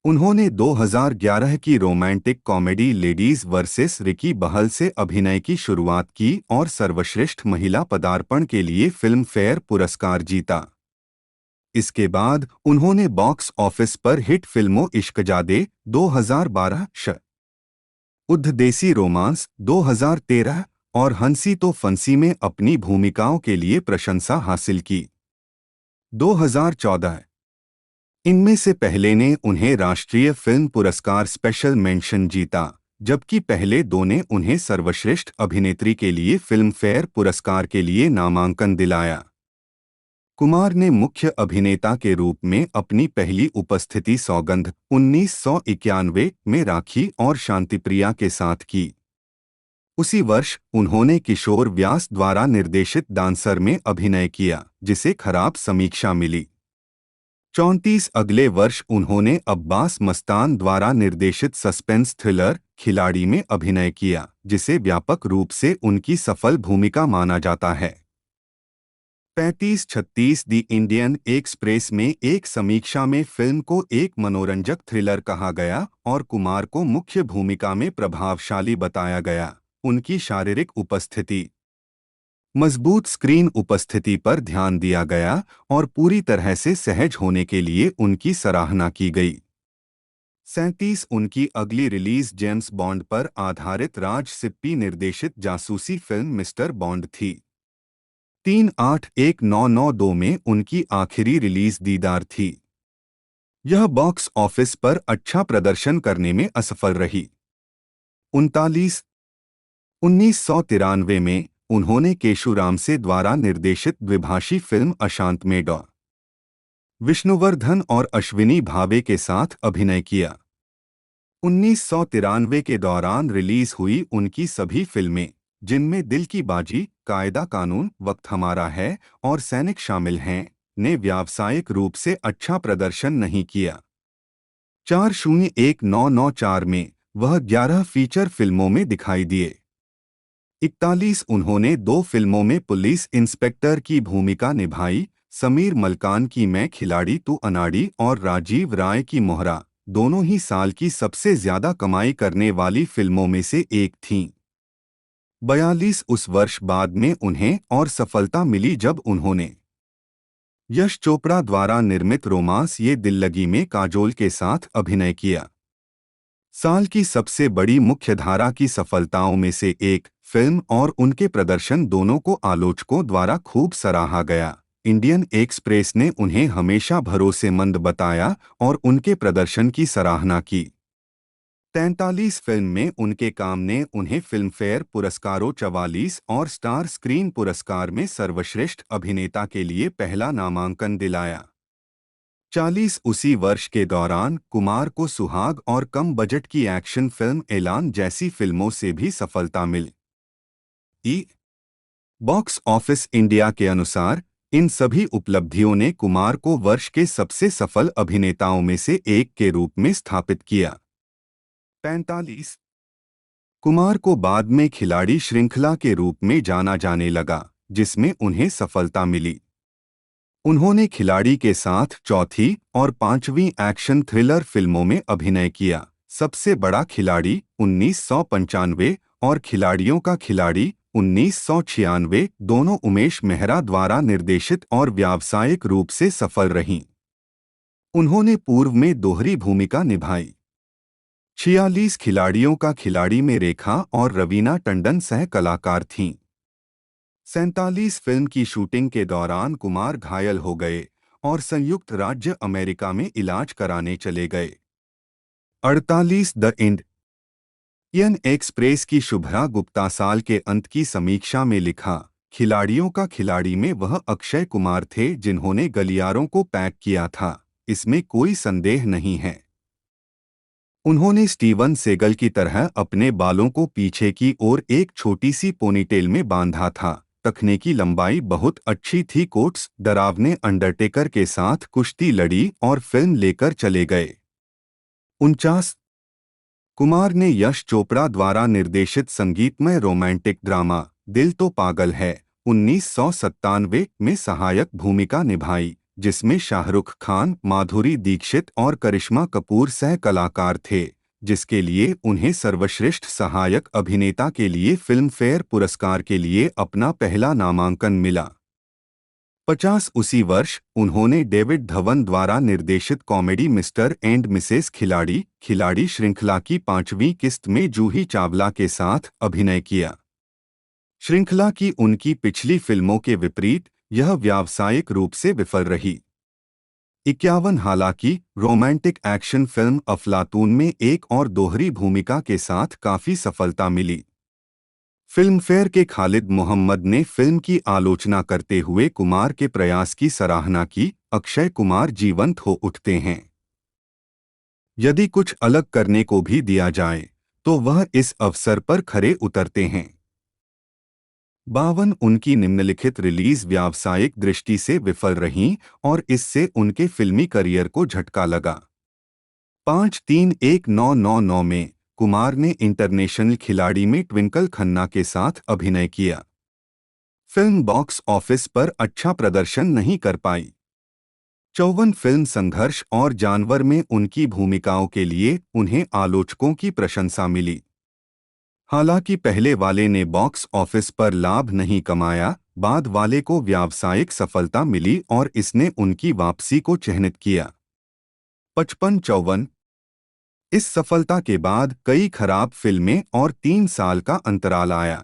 उन्होंने 2011 की romantic comedy ladies versus Ricky Bahl से अभिनय की शुरुआत की और सर्वश्रेष्ठ महिला पदार्पण के लिए फिल्म फेयर पुरस्कार जीता। इसके बाद उन्होंने बॉक्स ऑफिस पर हिट फिल्मों इश्कजादे 2012, उद्ध देसी रोमांस 2013 और हंसी तो फंसी में अपनी भूमिकाओं के लिए प्रशंसा हासिल की। 2014 इनमें से पहले ने उन्हें राष्ट्रीय फिल्म पुरस्कार स्पेशल मेंशन जीता, जबकि पहले दो ने उन्हें सर्वश्रेष्ठ अभिनेत्री के लिए फिल्म फेयर पुरस्कार के लिए नामांकन दिलाया। कुमार ने मुख्य अभिनेता के रूप में अपनी पहली उपस्थिति सौगंध 1991 में राखी और शांतिप्रिया के साथ की। उसी वर्ष उन्होंने किशोर व्यास द्वारा निर्देशित डांसर में अभिनय किया, जिसे खराब समीक्षा मिली। 34 अगले वर्ष उन्होंने अब्बास मस्तान द्वारा निर्देशित सस्पेंस थ्रिलर खिलाड़ी में अभिनय किया, जिसे व्यापक रूप से उनकी सफल भूमिका माना जाता है। 35-36 दी इंडियन एक्सप्रेस में एक समीक्षा में फिल्म को एक मनोरंजक थ्रिलर कहा गया और कुमार को मुख्य भूमिका में प्रभावशाली बताया गया। उनकी शारीरिक उपस्थिति, मजबूत स्क्रीन उपस्थिति पर ध्यान दिया गया और पूरी तरह से सहज होने के लिए उनकी सराहना की गई। 37 उनकी अगली रिलीज जेम्स बॉन्ड पर आधारित राज सिप्पी निर्देशित जासूसी फिल्म मिस्टर बॉन्ड थी। 3-8-1992 में उनकी आखिरी रिलीज दीदार थी। यह बॉक्स ऑफिस पर अच्छा प्रदर्शन करने में असफल रही। 39 1993 में उन्होंने केशुराम से द्वारा निर्देशित द्विभाषी फिल्म अशांत में डॉ. विष्णुवर्धन और अश्विनी भावे के साथ अभिनय किया। 1993 के दौरान रिलीज हुई उनकी सभी फिल्में, जिनमें दिल की बाजी, कायदा कानून, वक्त हमारा है और सैनिक शामिल हैं, ने व्यावसायिक रूप से अच्छा प्रदर्शन नहीं किया। 4-0-1-9-9-4 में वह 11 फीचर फिल्मों में दिखाई दिए। 41 उन्होंने 2 फिल्मों में पुलिस इंस्पेक्टर की भूमिका निभाई, समीर मलकान की मैं खिलाड़ी तू अनाड़ी और राजीव राय की मोहरा, दोनों ही साल की सबसे ज्यादा कमाई करने वाली फिल्मों में से एक थीं। 42 उस वर्ष बाद में उन्हें और सफलता मिली जब उन्होंने यश चोपड़ा द्वारा निर्मित रोमांस ये दिल लगी में काजोल के साथ अभिनय किया। साल की सबसे बड़ी मुख्यधारा की सफलताओं में से एक फिल्म और उनके प्रदर्शन दोनों को आलोचकों द्वारा खूब सराहा गया। इंडियन एक्सप्रेस ने उन्हें हमेशा भरोसेमंद बताया और उनके प्रदर्शन की सराहना की। 43 फिल्म में उनके काम ने उन्हें फिल्मफेयर पुरस्कारों 44 और स्टार स्क्रीन पुरस्कार में सर्वश्रेष्ठ अभिनेता के लिए पहला नामांकन दिलाया। 40 उसी वर्ष के दौरान कुमार को सुहाग और कम बजट की एक्शन फिल्म ऐलान जैसी फिल्मों से भी सफलता मिली। बॉक्स ऑफिस इंडिया के अनुसार इन सभी उपलब्धियों ने कुमार को वर्ष के सबसे सफल अभिनेताओं में से एक के रूप में स्थापित किया। 45 कुमार को बाद में खिलाड़ी श्रृंखला के रूप में जाना जाने लगा, जिसमें उन्हें सफलता मिली। उन्होंने खिलाड़ी के साथ चौथी और पांचवीं एक्शन थ्रिलर फिल्मों में अभिनय किया, सबसे बड़ा खिलाड़ी 1995 और खिलाड़ियों का खिलाड़ी 1996, दोनों उमेश मेहरा द्वारा निर्देशित और व्यावसायिक रूप से सफल रहीं। उन्होंने पूर्व में दोहरी भूमिका निभाई। 46 खिलाड़ियों का खिलाड़ी में रेखा और रवीना टंडन सह कलाकार थीं। 47 फिल्म की शूटिंग के दौरान कुमार घायल हो गए और संयुक्त राज्य अमेरिका में इलाज कराने चले गए। 48 द इंडियन एक्सप्रेस की शुभ्रा गुप्ता साल के अंत की समीक्षा में लिखा, खिलाड़ियों का खिलाड़ी में वह अक्षय कुमार थे जिन्होंने गलियारों को पैक किया था, इसमें कोई संदेह नहीं है। उन्होंने स्टीवन सेगल की तरह अपने बालों को पीछे की ओर एक छोटी सी पोनीटेल में बांधा था। टखने की लंबाई बहुत अच्छी थी। कोट्स डरावने अंडरटेकर के साथ कुश्ती लड़ी और फिल्म लेकर चले गए। 49 कुमार ने यश चोपड़ा द्वारा निर्देशित संगीतमय रोमांटिक ड्रामा दिल तो पागल है 1997 में सहायक भूमिका निभाई, जिसमें शाहरुख खान, माधुरी दीक्षित और करिश्मा कपूर सह कलाकार थे, जिसके लिए उन्हें सर्वश्रेष्ठ सहायक अभिनेता के लिए फिल्म फेयर पुरस्कार के लिए अपना पहला नामांकन मिला। 50 उसी वर्ष उन्होंने डेविड धवन द्वारा निर्देशित कॉमेडी मिस्टर एंड मिसेस खिलाड़ी श्रृंखला की 5वीं किस्त में जूही चावला के साथ अभिनय किया। श्रृंखला की उनकी पिछली फिल्मों के विपरीत यह व्यावसायिक रूप से विफल रही। 51 हालांकि रोमांटिक एक्शन फिल्म अफलातून में एक और दोहरी भूमिका के साथ काफी सफलता मिली। फिल्मफेयर के खालिद मोहम्मद ने फिल्म की आलोचना करते हुए कुमार के प्रयास की सराहना की। अक्षय कुमार जीवंत हो उठते हैं। यदि कुछ अलग करने को भी दिया जाए तो वह इस अवसर पर खरे उतरते हैं। 52 उनकी निम्नलिखित रिलीज व्यावसायिक दृष्टि से विफल रहीं और इससे उनके फिल्मी करियर को झटका लगा। 5-3-1-9-9-9 में कुमार ने इंटरनेशनल खिलाड़ी में ट्विंकल खन्ना के साथ अभिनय किया। फिल्म बॉक्स ऑफिस पर अच्छा प्रदर्शन नहीं कर पाई। 54 फिल्म संघर्ष और जानवर में उनकी भूमिकाओं के लिए उन्हें आलोचकों की प्रशंसा मिली। हालांकि पहले वाले ने बॉक्स ऑफिस पर लाभ नहीं कमाया, बाद वाले को व्यावसायिक सफलता मिली और इसने उनकी वापसी को चिह्नित किया। 55-54 इस सफलता के बाद कई खराब फिल्में और 3 साल का अंतराल आया।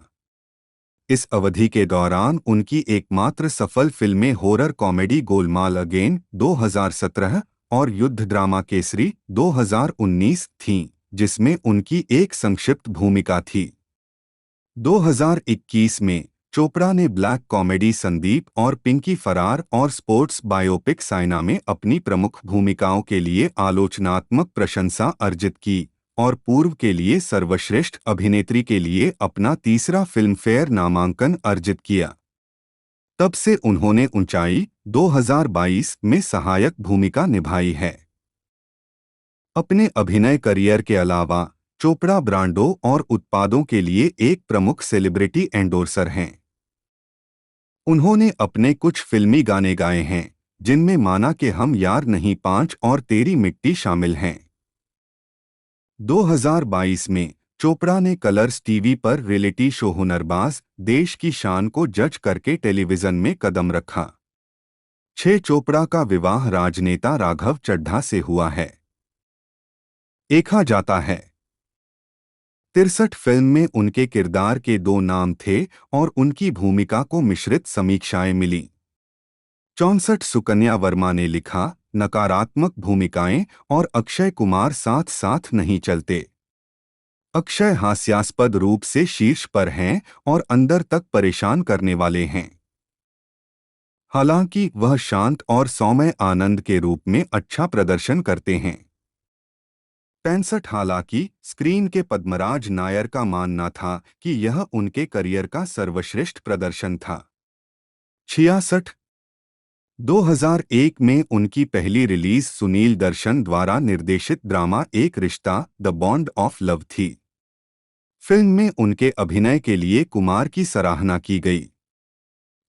इस अवधि के दौरान उनकी एकमात्र सफल फिल्में हॉरर कॉमेडी गोलमाल अगेन 2017 और युद्ध ड्रामा केसरी 2019 थीं, जिसमें उनकी एक संक्षिप्त भूमिका थी। 2021 में चोपड़ा ने ब्लैक कॉमेडी संदीप और पिंकी फरार और स्पोर्ट्स बायोपिक साइना में अपनी प्रमुख भूमिकाओं के लिए आलोचनात्मक प्रशंसा अर्जित की और पूर्व के लिए सर्वश्रेष्ठ अभिनेत्री के लिए अपना तीसरा फिल्मफेयर नामांकन अर्जित किया। तब से उन्होंने ऊंचाई 2022 में सहायक भूमिका निभाई है। अपने अभिनय करियर के अलावा चोपड़ा ब्रांडों और उत्पादों के लिए एक प्रमुख सेलिब्रिटी एंडोर्सर हैं। उन्होंने अपने कुछ फिल्मी गाने गाए हैं, जिनमें माना कि हम यार नहीं 5 और तेरी मिट्टी शामिल हैं। 2022 में चोपड़ा ने कलर्स टीवी पर रियलिटी शो हुनरबाज देश की शान को जज करके टेलीविजन में कदम रखा। 6 चोपड़ा का विवाह राजनेता राघव चड्ढा से हुआ है। देखा जाता है 63 फिल्म में उनके किरदार के 2 नाम थे और उनकी भूमिका को मिश्रित समीक्षाएं मिली। 64 सुकन्या वर्मा ने लिखा, नकारात्मक भूमिकाएं और अक्षय कुमार साथ साथ नहीं चलते। अक्षय हास्यास्पद रूप से शीर्ष पर हैं और अंदर तक परेशान करने वाले हैं। हालांकि वह शांत और सौम्य आनंद के रूप में अच्छा प्रदर्शन करते हैं। 65 हालांकि स्क्रीन के पद्मराज नायर का मानना था कि यह उनके करियर का सर्वश्रेष्ठ प्रदर्शन था। 66 2001 में उनकी पहली रिलीज सुनील दर्शन द्वारा निर्देशित ड्रामा एक रिश्ता द बॉन्ड ऑफ लव थी। फिल्म में उनके अभिनय के लिए कुमार की सराहना की गई।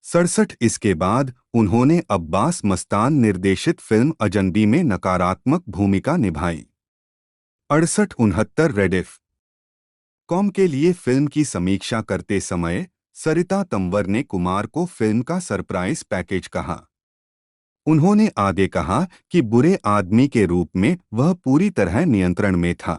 67 इसके बाद उन्होंने अब्बास मस्तान निर्देशित फिल्म अजनबी में नकारात्मक भूमिका निभाई। 68-69 रेडिफ कॉम के लिए फिल्म की समीक्षा करते समय सरिता तंवर ने कुमार को फिल्म का सरप्राइज पैकेज कहा। उन्होंने आगे कहा कि बुरे आदमी के रूप में वह पूरी तरह नियंत्रण में था।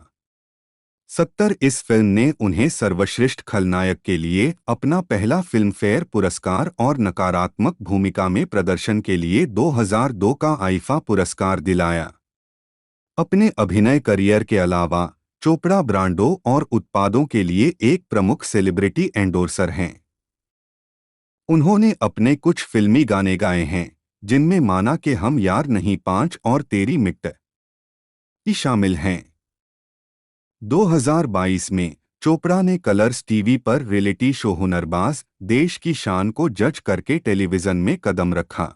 70 इस फिल्म ने उन्हें सर्वश्रेष्ठ खलनायक के लिए अपना पहला फिल्मफेयर पुरस्कार और नकारात्मक भूमिका में प्रदर्शन के लिए 2002 का आईफा पुरस्कार दिलाया। अपने अभिनय करियर के अलावा चोपड़ा ब्रांडों और उत्पादों के लिए एक प्रमुख सेलिब्रिटी एंडोर्सर हैं। उन्होंने अपने कुछ फिल्मी गाने गाए हैं, जिनमें माना कि हम यार नहीं 5 और तेरी मिट्टी शामिल हैं। 2022 में चोपड़ा ने कलर्स टीवी पर रियलिटी शो हुनरबाज देश की शान को जज करके टेलीविजन में कदम रखा।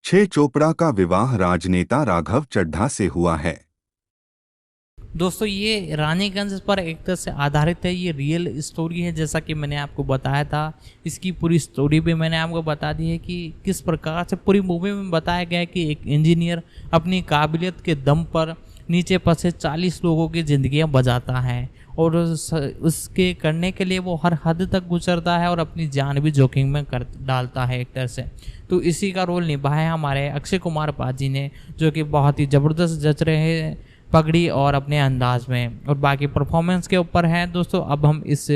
चोपड़ा का विवाह राजनेता राघव चड्ढा से हुआ है। दोस्तों ये रानीगंज पर एक तरह से आधारित है, ये रियल स्टोरी है। जैसा कि मैंने आपको बताया था, इसकी पूरी स्टोरी भी मैंने आपको बता दी है कि किस प्रकार से पूरी मूवी में बताया गया है कि एक इंजीनियर अपनी काबिलियत के दम पर नीचे फंसे 40 लोगों की ज़िंदगियां बचाता है और उसके करने के लिए वो हर हद तक गुजरता है और अपनी जान भी जोखिम में कर डालता है एक तरह से। तो इसी का रोल निभाया है हमारे अक्षय कुमार पाजी ने, जो कि बहुत ही ज़बरदस्त जच रहे हैं पगड़ी और अपने अंदाज में, और बाकी परफॉर्मेंस के ऊपर है। दोस्तों अब हम इस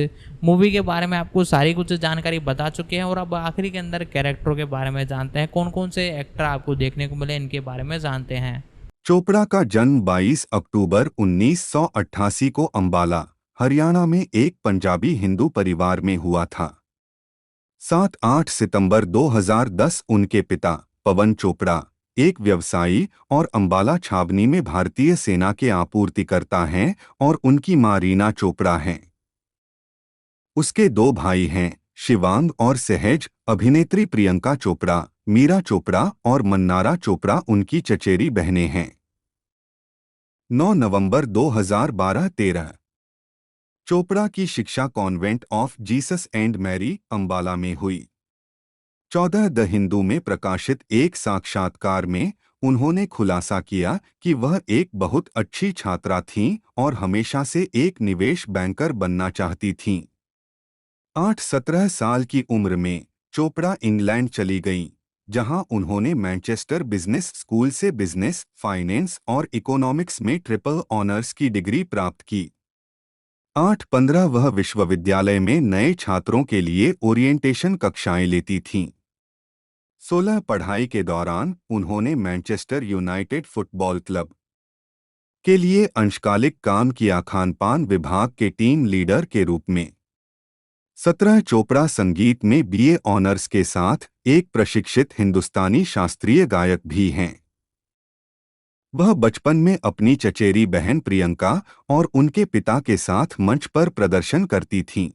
मूवी के बारे में आपको सारी कुछ जानकारी बता चुके हैं और अब आखिरी के अंदर कैरेक्टरों के बारे में जानते हैं, कौन कौन से एक्टर आपको देखने को मिले इनके बारे में जानते हैं। चोपड़ा का जन्म 22 अक्टूबर 1988 को अंबाला, हरियाणा में एक पंजाबी हिंदू परिवार में हुआ था। 7-8 सितंबर 2010 उनके पिता पवन चोपड़ा एक व्यवसायी और अंबाला छावनी में भारतीय सेना के आपूर्तिकर्ता हैं और उनकी मां रीना चोपड़ा हैं। उसके 2 भाई हैं, शिवांग और सहज। अभिनेत्री प्रियंका चोपड़ा, मीरा चोपड़ा और मन्नारा चोपड़ा उनकी चचेरी बहनें हैं। 9 नवंबर 2012-13 चोपड़ा की शिक्षा convent of Jesus and Mary, Ambala में हुई। 14 द हिंदू में प्रकाशित एक साक्षात्कार में उन्होंने खुलासा किया कि वह एक बहुत अच्छी छात्रा थीं और हमेशा से एक निवेश बैंकर बनना चाहती थीं। 8-17 साल की उम्र में चोपड़ा इंग्लैंड चली गईं, जहां उन्होंने मैनचेस्टर बिजनेस स्कूल से बिजनेस, फाइनेंस और इकोनॉमिक्स में ट्रिपल ऑनर्स की डिग्री प्राप्त की। 8-15 वह विश्वविद्यालय में नए छात्रों के लिए ओरिएंटेशन कक्षाएं लेती थीं। 16 पढ़ाई के दौरान उन्होंने मैनचेस्टर यूनाइटेड फुटबॉल क्लब के लिए अंशकालिक काम किया, खानपान विभाग के टीम लीडर के रूप में। 17 चोपड़ा संगीत में बीए ऑनर्स के साथ एक प्रशिक्षित हिंदुस्तानी शास्त्रीय गायक भी हैं। वह बचपन में अपनी चचेरी बहन प्रियंका और उनके पिता के साथ मंच पर प्रदर्शन करती थीं।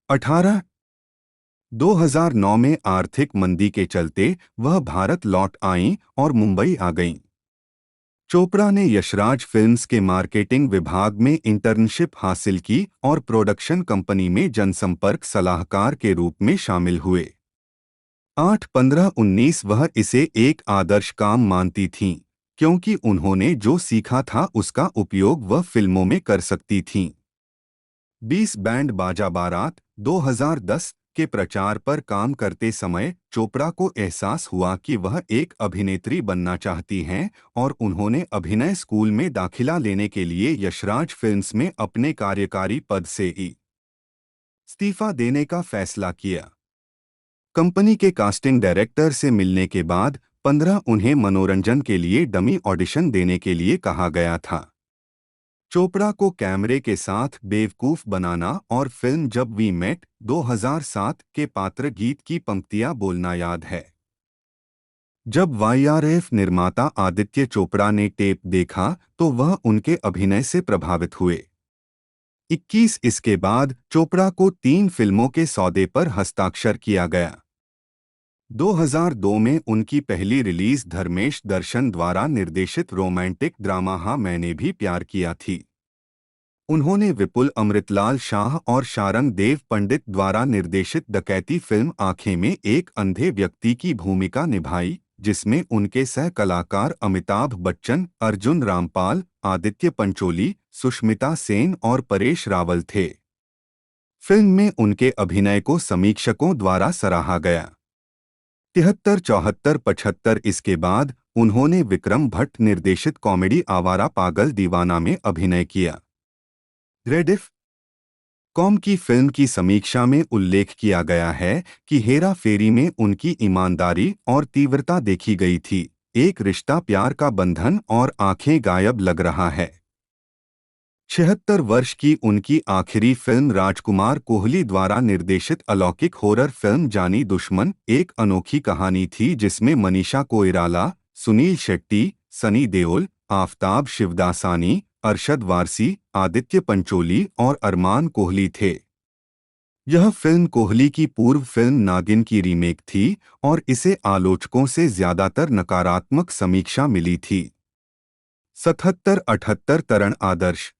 18 2009 में आर्थिक मंदी के चलते वह भारत लौट आईं और मुंबई आ गईं। चोपड़ा ने यशराज फिल्म्स के मार्केटिंग विभाग में इंटर्नशिप हासिल की और प्रोडक्शन कंपनी में जनसंपर्क सलाहकार के रूप में शामिल हुए। 8-15-19 वह इसे एक आदर्श काम मानती थीं, क्योंकि उन्होंने जो सीखा था उसका उपयोग वह फिल्मों में कर सकती थीं। 20 बैंड बाजा बारात 2010 के प्रचार पर काम करते समय चोपड़ा को एहसास हुआ कि वह एक अभिनेत्री बनना चाहती हैं और उन्होंने अभिनय स्कूल में दाखिला लेने के लिए यशराज फिल्म्स में अपने कार्यकारी पद से इस्तीफा देने का फैसला किया। कंपनी के कास्टिंग डायरेक्टर से मिलने के बाद 15 उन्हें मनोरंजन के लिए डमी ऑडिशन देने के लिए कहा गया था। चोपड़ा को कैमरे के साथ बेवकूफ बनाना और फिल्म जब वी मेट 2007 के पात्र गीत की पंक्तियां बोलना याद है। जब वाईआरएफ निर्माता आदित्य चोपड़ा ने टेप देखा तो वह उनके अभिनय से प्रभावित हुए। 21 इसके बाद चोपड़ा को 3 फिल्मों के सौदे पर हस्ताक्षर किया गया। 2002 में उनकी पहली रिलीज धर्मेश दर्शन द्वारा निर्देशित रोमांटिक ड्रामा हाँ मैंने भी प्यार किया थी। उन्होंने विपुल अमृतलाल शाह और शारंग देव पंडित द्वारा निर्देशित डकैती फिल्म आंखें में एक अंधे व्यक्ति की भूमिका निभाई, जिसमें उनके सह कलाकार अमिताभ बच्चन, अर्जुन रामपाल, आदित्य पंचोली, सुष्मिता सेन और परेश रावल थे। फिल्म में उनके अभिनय को समीक्षकों द्वारा सराहा गया। 73, 74, 75 इसके बाद उन्होंने विक्रम भट्ट निर्देशित कॉमेडी आवारा पागल दीवाना में अभिनय किया। रेडिफ कॉम की फिल्म की समीक्षा में उल्लेख किया गया है कि हेरा फेरी में उनकी ईमानदारी और तीव्रता देखी गई थी। एक रिश्ता प्यार का बंधन और आंखें गायब लग रहा है। 76 वर्ष की उनकी आखिरी फिल्म राजकुमार कोहली द्वारा निर्देशित अलौकिक हॉरर फिल्म जानी दुश्मन एक अनोखी कहानी थी जिसमें मनीषा कोइराला, सुनील शेट्टी, सनी देओल, आफताब शिवदासानी, अरशद वारसी, आदित्य पंचोली और अरमान कोहली थे। यह फिल्म कोहली की पूर्व फिल्म नागिन की रीमेक थी और इसे आलोचकों से ज्यादातर नकारात्मक समीक्षा मिली थी। 77-78 तरण आदर्श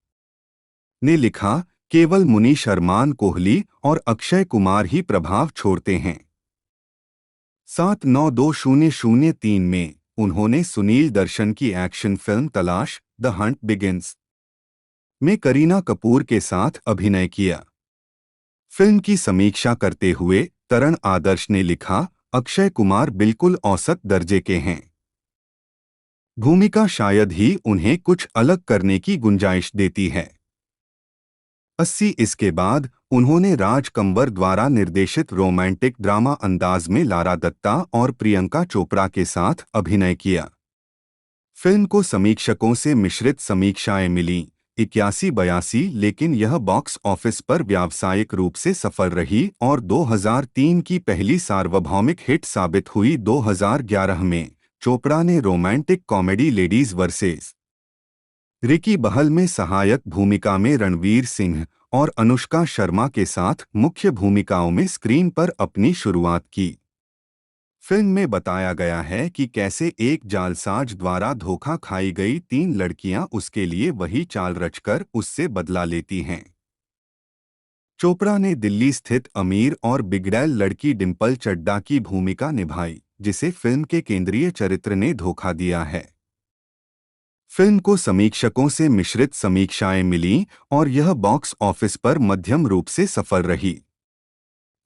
ने लिखा, केवल मुनीश अरमान कोहली और अक्षय कुमार ही प्रभाव छोड़ते हैं। 7-9-2003 में उन्होंने सुनील दर्शन की एक्शन फिल्म तलाश द हंट बिगिंस में करीना कपूर के साथ अभिनय किया। फिल्म की समीक्षा करते हुए तरण आदर्श ने लिखा, अक्षय कुमार बिल्कुल औसत दर्जे के हैं। भूमिका शायद ही उन्हें कुछ अलग करने की गुंजाइश देती है। 80 इसके बाद उन्होंने राज कंवर द्वारा निर्देशित रोमांटिक ड्रामा अंदाज में लारा दत्ता और प्रियंका चोपड़ा के साथ अभिनय किया। फिल्म को समीक्षकों से मिश्रित समीक्षाएं मिलीं, 81-82, लेकिन यह बॉक्स ऑफिस पर व्यावसायिक रूप से सफल रही और 2003 की पहली सार्वभौमिक हिट साबित हुई। 2011 में चोपड़ा ने romantic comedy ladies versus Ricky Bahl में सहायक भूमिका में रणवीर सिंह और अनुष्का शर्मा के साथ मुख्य भूमिकाओं में स्क्रीन पर अपनी शुरुआत की। फिल्म में बताया गया है कि कैसे एक जालसाज द्वारा धोखा खाई गई 3 लड़कियां उसके लिए वही चाल रचकर उससे बदला लेती हैं। चोपड़ा ने दिल्ली स्थित अमीर और बिगड़ैल लड़की डिंपल चड्ढा की भूमिका निभाई, जिसे फिल्म के केंद्रीय चरित्र ने धोखा दिया है। फिल्म को समीक्षकों से मिश्रित समीक्षाएं मिलीं और यह बॉक्स ऑफिस पर मध्यम रूप से सफल रही।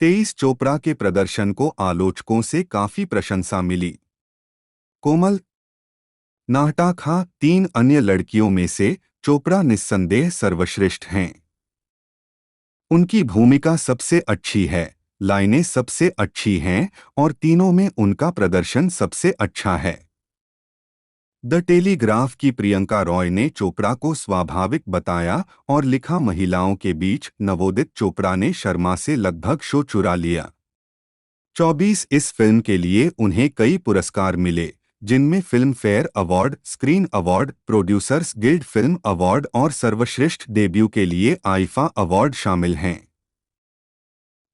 23 चोपड़ा के प्रदर्शन को आलोचकों से काफी प्रशंसा मिली। कोमल नाहटा खा 3 अन्य लड़कियों में से चोपड़ा निस्संदेह सर्वश्रेष्ठ हैं। उनकी भूमिका सबसे अच्छी है, लाइनें सबसे अच्छी हैं और तीनों में उनका प्रदर्शन सबसे अच्छा है। द टेलीग्राफ की प्रियंका रॉय ने चोपड़ा को स्वाभाविक बताया और लिखा, महिलाओं के बीच नवोदित चोपड़ा ने शर्मा से लगभग शो चुरा लिया। 24 इस फिल्म के लिए उन्हें कई पुरस्कार मिले, जिनमें film fair award, screen award, producers guild film award और सर्वश्रेष्ठ डेब्यू के लिए आईफा अवार्ड शामिल हैं।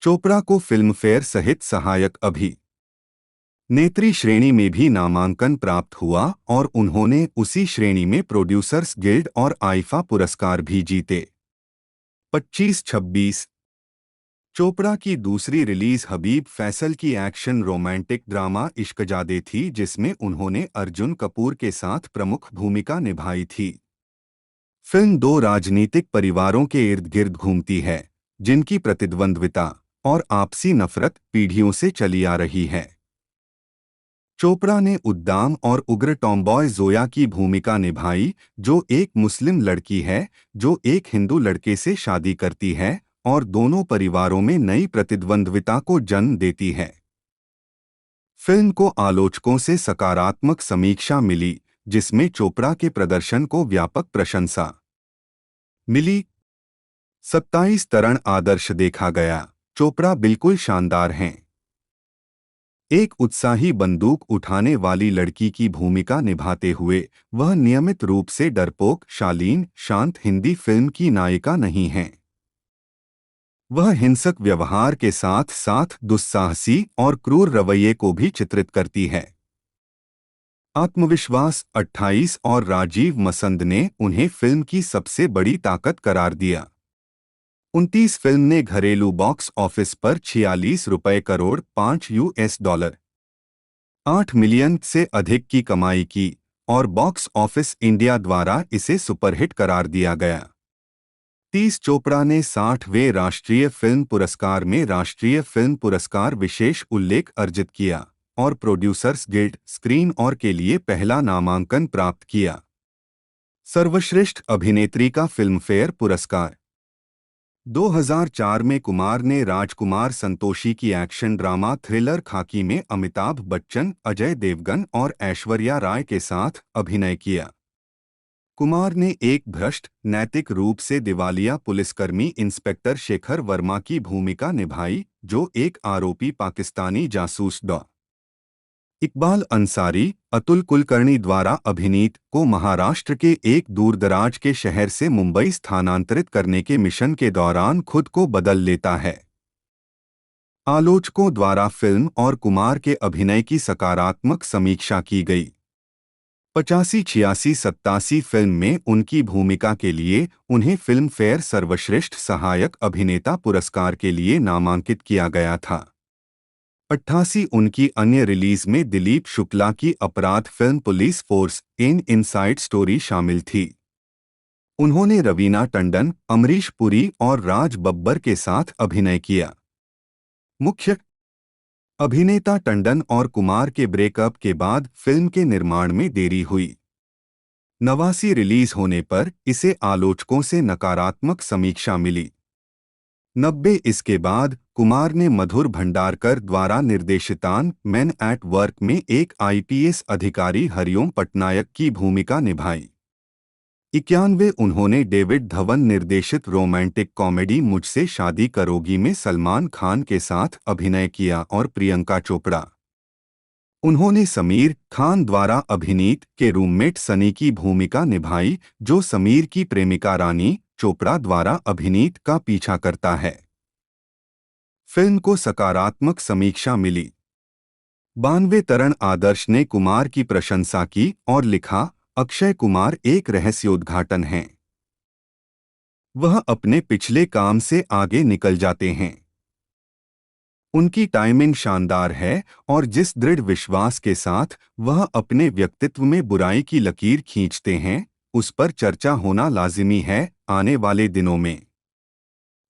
चोपड़ा को फिल्म फेयर सहित सहायक नेत्री श्रेणी में भी नामांकन प्राप्त हुआ और उन्होंने उसी श्रेणी में प्रोड्यूसर्स गिल्ड और आईफा पुरस्कार भी जीते। 25-26 चोपड़ा की दूसरी रिलीज हबीब फैसल की एक्शन रोमांटिक ड्रामा इश्कजादे थी, जिसमें उन्होंने अर्जुन कपूर के साथ प्रमुख भूमिका निभाई थी। फिल्म 2 राजनीतिक परिवारों के इर्द गिर्द घूमती है, जिनकी प्रतिद्वंद्विता और आपसी नफरत पीढ़ियों से चली आ रही है। चोपड़ा ने उद्दाम और उग्र टॉमबॉय जोया की भूमिका निभाई, जो एक मुस्लिम लड़की है जो एक हिंदू लड़के से शादी करती है और दोनों परिवारों में नई प्रतिद्वंद्विता को जन्म देती है। फिल्म को आलोचकों से सकारात्मक समीक्षा मिली, जिसमें चोपड़ा के प्रदर्शन को व्यापक प्रशंसा मिली। 27 तरण आदर्श देखा गया, चोपड़ा बिल्कुल शानदार हैं। एक उत्साही बंदूक उठाने वाली लड़की की भूमिका निभाते हुए वह नियमित रूप से डरपोक, शालीन, शांत हिंदी फिल्म की नायिका नहीं हैं। वह हिंसक व्यवहार के साथ साथ दुस्साहसी और क्रूर रवैये को भी चित्रित करती है। आत्मविश्वास 28 और राजीव मसंद ने उन्हें फिल्म की सबसे बड़ी ताकत करार दिया। 29 फिल्म ने घरेलू बॉक्स ऑफिस पर 46 रुपए करोड़ $5 8 मिलियन से अधिक की कमाई की और बॉक्स ऑफिस इंडिया द्वारा इसे सुपरहिट करार दिया गया। 30 चोपड़ा ने 60वें राष्ट्रीय फिल्म पुरस्कार में राष्ट्रीय फिल्म पुरस्कार विशेष उल्लेख अर्जित किया और प्रोड्यूसर्स गिल्ड स्क्रीन और के लिए पहला नामांकन प्राप्त किया। सर्वश्रेष्ठ अभिनेत्री का फिल्मफेयर पुरस्कार 2004 में कुमार ने राजकुमार संतोषी की एक्शन ड्रामा थ्रिलर खाकी में अमिताभ बच्चन, अजय देवगन और ऐश्वर्या राय के साथ अभिनय किया। कुमार ने एक भ्रष्ट, नैतिक रूप से दिवालिया पुलिसकर्मी इंस्पेक्टर शेखर वर्मा की भूमिका निभाई, जो एक आरोपी पाकिस्तानी जासूस डॉ. इकबाल अंसारी, अतुल कुलकर्णी द्वारा अभिनीत को महाराष्ट्र के एक दूरदराज के शहर से मुंबई स्थानांतरित करने के मिशन के दौरान खुद को बदल लेता है। आलोचकों द्वारा फिल्म और कुमार के अभिनय की सकारात्मक समीक्षा की गई। 85, 86, 87 फिल्म में उनकी भूमिका के लिए उन्हें फिल्म फेयर सर्वश्रेष्ठ सहायक अभिनेता पुरस्कार के लिए नामांकित किया गया था। 88 उनकी अन्य रिलीज में दिलीप शुक्ला की अपराध film police force in inside story शामिल थी। उन्होंने रवीना टंडन, अमरीश पुरी और राज बब्बर के साथ अभिनय किया। मुख्य अभिनेता टंडन और कुमार के ब्रेकअप के बाद फिल्म के निर्माण में देरी हुई। 89 रिलीज होने पर इसे आलोचकों से नकारात्मक समीक्षा मिली। 90 इसके बाद कुमार ने मधुर भंडारकर द्वारा निर्देशितान मैन एट वर्क में एक आईपीएस अधिकारी हरिओम पटनायक की भूमिका निभाई। 91 उन्होंने डेविड धवन निर्देशित रोमांटिक कॉमेडी मुझसे शादी करोगी में सलमान खान के साथ अभिनय किया और प्रियंका चोपड़ा। उन्होंने समीर खान द्वारा अभिनीत के रूममेट सनी की भूमिका निभाई, जो समीर की प्रेमिका रानी चोपड़ा द्वारा अभिनीत का पीछा करता है। फिल्म को सकारात्मक समीक्षा मिली। 92 तरण आदर्श ने कुमार की प्रशंसा की और लिखा, अक्षय कुमार एक रहस्योद्घाटन हैं। वह अपने पिछले काम से आगे निकल जाते हैं। उनकी टाइमिंग शानदार है और जिस दृढ़ विश्वास के साथ वह अपने व्यक्तित्व में बुराई की लकीर खींचते हैं, उस पर चर्चा होना लाजिमी है आने वाले दिनों में।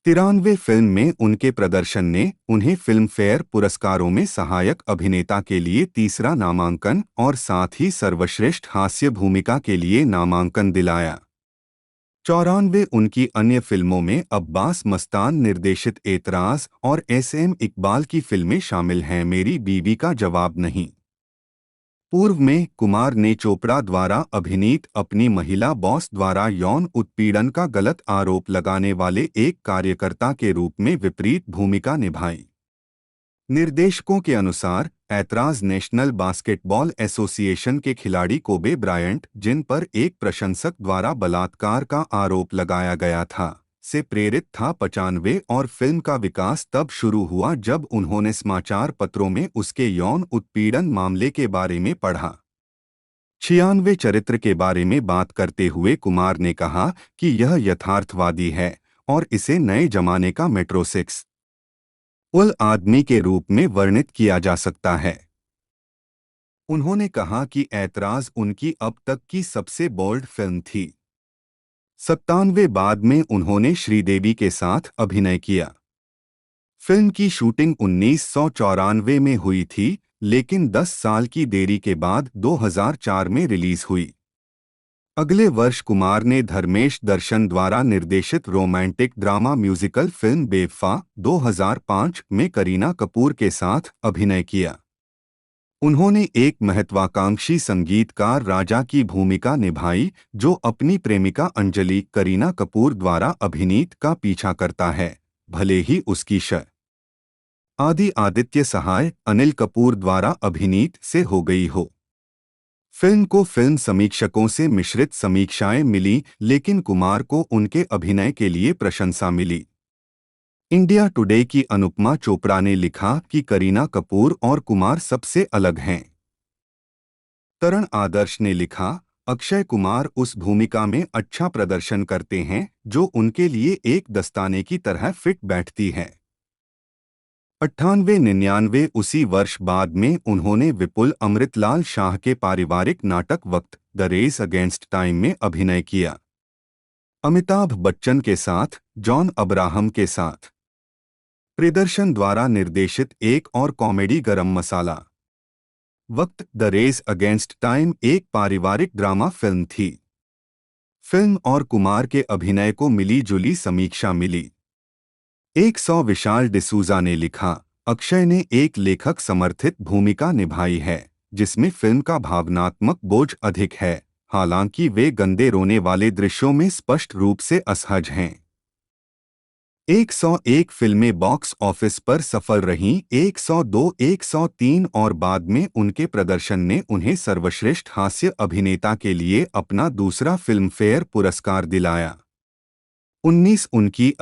93 फिल्म में उनके प्रदर्शन ने उन्हें फिल्म फेयर पुरस्कारों में सहायक अभिनेता के लिए तीसरा नामांकन और साथ ही सर्वश्रेष्ठ हास्य भूमिका के लिए नामांकन दिलाया। 94 उनकी अन्य फिल्मों में अब्बास मस्तान निर्देशित एतराज और एस.एम. इकबाल की फिल्में शामिल हैं। मेरी बीवी का जवाब नहीं। पूर्व में कुमार ने चोपड़ा द्वारा अभिनीत अपनी महिला बॉस द्वारा यौन उत्पीड़न का गलत आरोप लगाने वाले एक कार्यकर्ता के रूप में विपरीत भूमिका निभाई। निर्देशकों के अनुसार ऐतराज नेशनल बास्केटबॉल एसोसिएशन के खिलाड़ी कोबे ब्रायंट, जिन पर एक प्रशंसक द्वारा बलात्कार का आरोप लगाया गया था, से प्रेरित था। 95 और फिल्म का विकास तब शुरू हुआ जब उन्होंने समाचार पत्रों में उसके यौन उत्पीड़न मामले के बारे में पढ़ा। 96 चरित्र के बारे में बात करते हुए कुमार ने कहा कि यह यथार्थवादी है और इसे नए जमाने का मेट्रोसेक्स उल आदमी के रूप में वर्णित किया जा सकता है। उन्होंने कहा कि ऐतराज उनकी अब तक की सबसे बोल्ड फिल्म थी। 97 बाद में उन्होंने श्रीदेवी के साथ अभिनय किया। फिल्म की शूटिंग 1994 में हुई थी, लेकिन 10 साल की देरी के बाद 2004 में रिलीज हुई। अगले वर्ष कुमार ने धर्मेश दर्शन द्वारा निर्देशित रोमांटिक ड्रामा म्यूजिकल फिल्म बेवफा 2005 में करीना कपूर के साथ अभिनय किया। उन्होंने एक महत्वाकांक्षी संगीतकार राजा की भूमिका निभाई, जो अपनी प्रेमिका अंजलि करीना कपूर द्वारा अभिनीत का पीछा करता है, भले ही उसकी आदि आदित्य सहाय अनिल कपूर द्वारा अभिनीत से हो गई हो। फिल्म को फिल्म समीक्षकों से मिश्रित समीक्षाएं मिली, लेकिन कुमार को उनके अभिनय के लिए प्रशंसा मिली। इंडिया टुडे की अनुपमा चोपड़ा ने लिखा कि करीना कपूर और कुमार सबसे अलग हैं। तरण आदर्श ने लिखा, अक्षय कुमार उस भूमिका में अच्छा प्रदर्शन करते हैं जो उनके लिए एक दस्ताने की तरह फिट बैठती है। 98-99 उसी वर्ष बाद में उन्होंने विपुल अमृतलाल शाह के पारिवारिक नाटक वक्त द रेस अगेंस्ट टाइम में अभिनय किया। अमिताभ बच्चन के साथ, जॉन अब्राहम के साथ। प्रियदर्शन द्वारा निर्देशित एक और कॉमेडी गरम मसाला वक्त द रेस अगेंस्ट टाइम एक पारिवारिक ड्रामा फिल्म थी। फिल्म और कुमार के अभिनय को मिली जुली समीक्षा मिली। 100 विशाल डिसूजा ने लिखा, अक्षय ने एक लेखक समर्थित भूमिका निभाई है जिसमें फिल्म का भावनात्मक बोझ अधिक है, हालांकि वे गंदे रोने वाले दृश्यों में स्पष्ट रूप से असहज हैं। 101 फिल्में बॉक्स ऑफिस पर सफल रहीं, 102, 103 और बाद में उनके प्रदर्शन ने उन्हें सर्वश्रेष्ठ हास्य अभिनेता के लिए अपना दूसरा फिल्मफेयर पुरस्कार दिलाया। 19 उनकी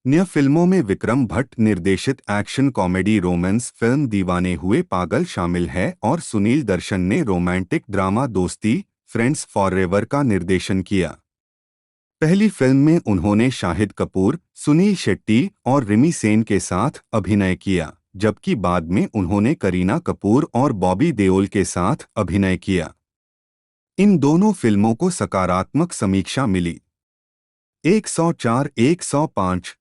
अन्य फिल्मों में विक्रम भट्ट निर्देशित एक्शन कॉमेडी रोमांस फिल्म दीवाने हुए पागल शामिल है और सुनील दर्शन ने रोमांटिक ड्रामा दोस्ती फ्रेंड्स फॉरएवर का निर्देशन किया। पहली फिल्म में उन्होंने शाहिद कपूर, सुनील शेट्टी और रिमी सेन के साथ अभिनय किया, जबकि बाद में उन्होंने करीना कपूर और बॉबी देओल के साथ अभिनय किया। इन दोनों फिल्मों को सकारात्मक समीक्षा मिली। 104, 105